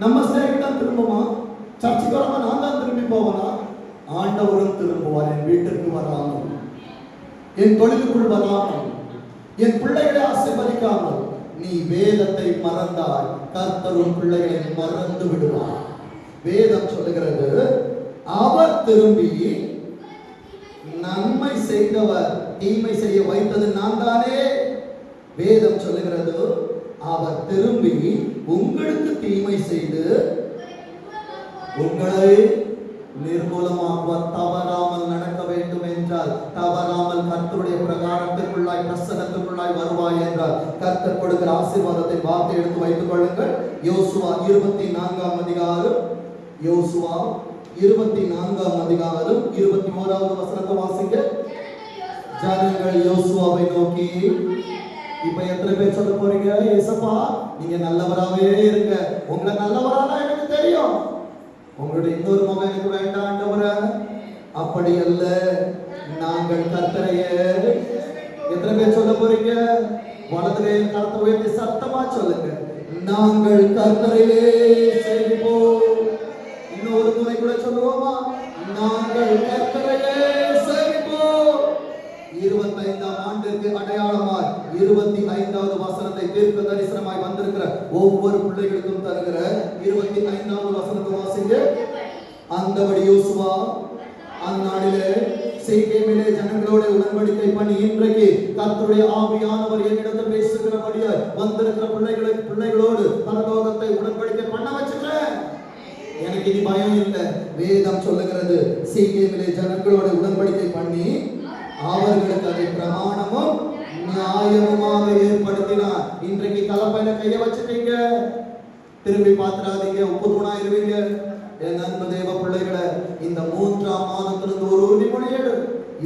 நம்ம சேவை தான் திரும்புமா? சர்ச்சுக்கு வராம நான் தான் திரும்பி போவனா? ஆண்டவரும் திரும்புவார். என் வீட்டிற்கு வராமல், என் தொழிலுக்குள் வராமல், என் பிள்ளைகளை ஆசீர்வதிக்காமல் நீ வேதத்தை மறந்தால் கர்த்தரும் பிள்ளைகளை மறந்து விடுவார். வேதம் சொல்லுகிறது, அவர் திரும்பி நன்மை செய்தவர் தீமை செய்ய வைத்தது நான் தானே. வேதம் சொல்லுகிறது, அவர் திரும்பி உங்களுக்கு தீமை செய்து உங்களை நிர்மூலமாக்குவார். தவறாமல் நடக்க வேண்டும் என்றால், தவறாமல் கர்த்தருடைய பிரகாரத்திற்குள்ளாய் பிரசன்னத்திற்குள்ளாய் வருவாய் என்றால், கர்த்தர் கொடுக்கிற ஆசீர்வாதத்தை வார்த்தை எடுத்து வைத்துக் கொள்ளுங்கள். யோசுவா 24ஆம் அதிகாரம், யோசுவா 24ஆம் அதிகாரம் 21வது வசனத்தை வாசிங்க. ஜனங்கள் யோசுவாவை நோக்கி, இப்ப எத்தனை பேர் சொல்ல போறீங்க? ஏசப்பா, நீங்க நல்லவராகவே இருங்க, உங்களை நல்லவராக எனக்கு தெரியும், உங்களுடைய இன்னொரு முகம் எனக்கு வேண்டாம் ஆண்டவரே. அப்படி அல்ல, நாங்கள் கர்த்தரையே. எத்தனை பேர் சொல்ல போறீங்க? வலதுகை கருத்தை உயர்த்தி சத்தமா சொல்லுங்க, நாங்கள் கர்த்தரையே சேவிப்போம். இன்னொரு முறை கூட சொல்லுவோமா? நாங்கள் கர்த்தரையே சேவிப்போம். 25ஆம் ஆண்டிற்கு அடையாளமாய் 25வது வசனத்தை தீர்க்க தரிசனமாய் வந்திருக்கிற ஒவ்வொரு பிள்ளைகளுக்கும் தருகிற 25வது வசனத்தை வாசிங்க. அந்தபடி யோசுவா அந்நாளிலே சீகேமிலே ஜனங்களோட உடன்படிக்கை பண்ணி, இன்றைக்கு கர்த்தருடைய ஆவியானவர் என்னிடத்தில் பேசுகிறபடியாய் வந்திருக்கிற பிள்ளைகளோடு பரலோகத்தை உடன்படிக்கை பண்ண வச்சுட்டேன். எனக்கு இனி பயம் இல்லை. வேதம் சொல்லுகிறது, சீகேமிலே ஜனங்களோட உடன்படிக்கை பண்ணி அவர்களுக்கு அதை பிரமாணமும் நியாயமுமாக ஏற்படுத்தினார். இன்றைக்கு கலப்பையில கைய வச்சுட்டீங்க, திரும்பி பார்த்துடாதீங்க, உப்பு தூணாயிருவீங்க. என் அன்பு தேவ பிள்ளைகளை, இந்த 3ஆம் மாதத்திலிருந்து ஒரு உறுதிமொழி எடு.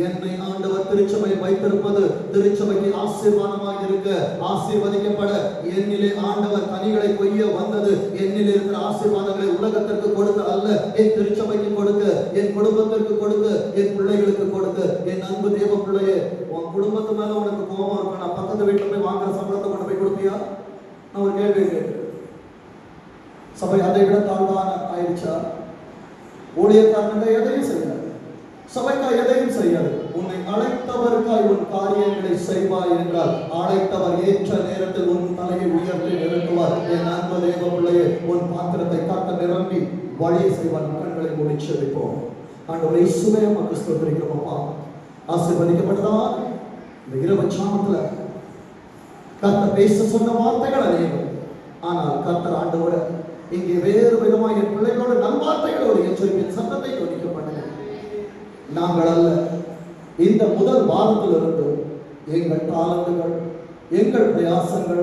என்னை ஆண்டவர் திருச்சபை வைத்திருப்பது திருச்சபைக்கு ஆசீர்வாதமாக இருக்க, ஆசீர்வதிக்கப்பட என்னிலே ஆண்டவர் கனிகளை கொய்ய வந்தது. என்னிலே இருக்கிற ஆசீர்வாதங்களை உலகத்திற்கு கொடுக்க அல்ல, என் திருச்சபைக்கு கொடுக்க, என் குடும்பத்திற்கு கொடுக்க, என் பிள்ளைகளுக்கு கொடுக்க. என் அன்பு தேவ பிள்ளையே, உன் குடும்பத்து மேல உனக்கு கோபம் இருக்கும். நான் பக்கத்து வீட்டுல போய் வாங்குற சம்பளத்தை கொண்டு போய் கொடுப்பியா? நான் ஒரு கேள்வி கேட்கிறேன். சபை அதை விட தாழ்வான ஆயிடுச்சா? ஊழியக்காரனுக்கு எதையும் செய்யாது, சபைக்காய் எதையும் செய்யாது. உன்னை அழைத்தவருக்காய் உன் காரியங்களை செய்வாய் என்றால், அழைத்தவர் ஏற்ற நேரத்தில் உன் தலையை உயர்த்தி நிறுத்துவார். என் அன்பு தேவ பிள்ளையே, உன் பாத்திரத்தை காட்ட நிரம்பி வழியை செய்வார். கண்களை முடிச்சு வைப்போம். ஆண்டவரை சுமையை மக்கள் ஸ்தோத்திரிக்கிறோம்ப்பா. ஆசீர்வதிக்கப்பட்டதான் இந்த இரவு சாமத்துல கர்த்தர் பேச சொன்ன வார்த்தைகள் அநேகம். ஆனால் கர்த்தர் ஆண்டவரை இங்கே வேறு விதமாக என் பிள்ளைகளோட நல்வார்த்தைகளோடு எச்சரிப்பின் சத்தத்தை ஒலிக்க பண்ணுங்க. நாங்கள் அல்ல, இந்த முதல் வாரத்திலிருந்து எங்கள் தாளந்துகள், எங்கள் பிரயாசங்கள்,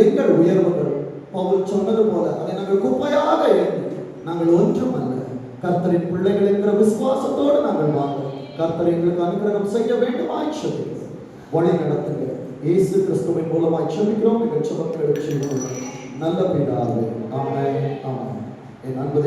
எங்கள் உயர்வுகள் பவுல் சொன்னது போல அதை நாங்கள் குப்பையாக எண்ணி நாங்கள் ஒன்றும் அல்ல, கர்த்தரின் பிள்ளைகள் என்கிற விசுவாசத்தோடு நாங்கள் வாங்க. கர்த்தர் எங்களுக்கு அனுகிரகம் செய்ய வேண்டும். ஆய்ச்சது வழி நடத்துங்க. இயேசு கிறிஸ்துவின் மூலமாய் செபிக்கிறோம். எங்கள் செபங்களை செய்வோம். நல்ல பிதாவே. ஆமென். ஆமென். என் அன்பு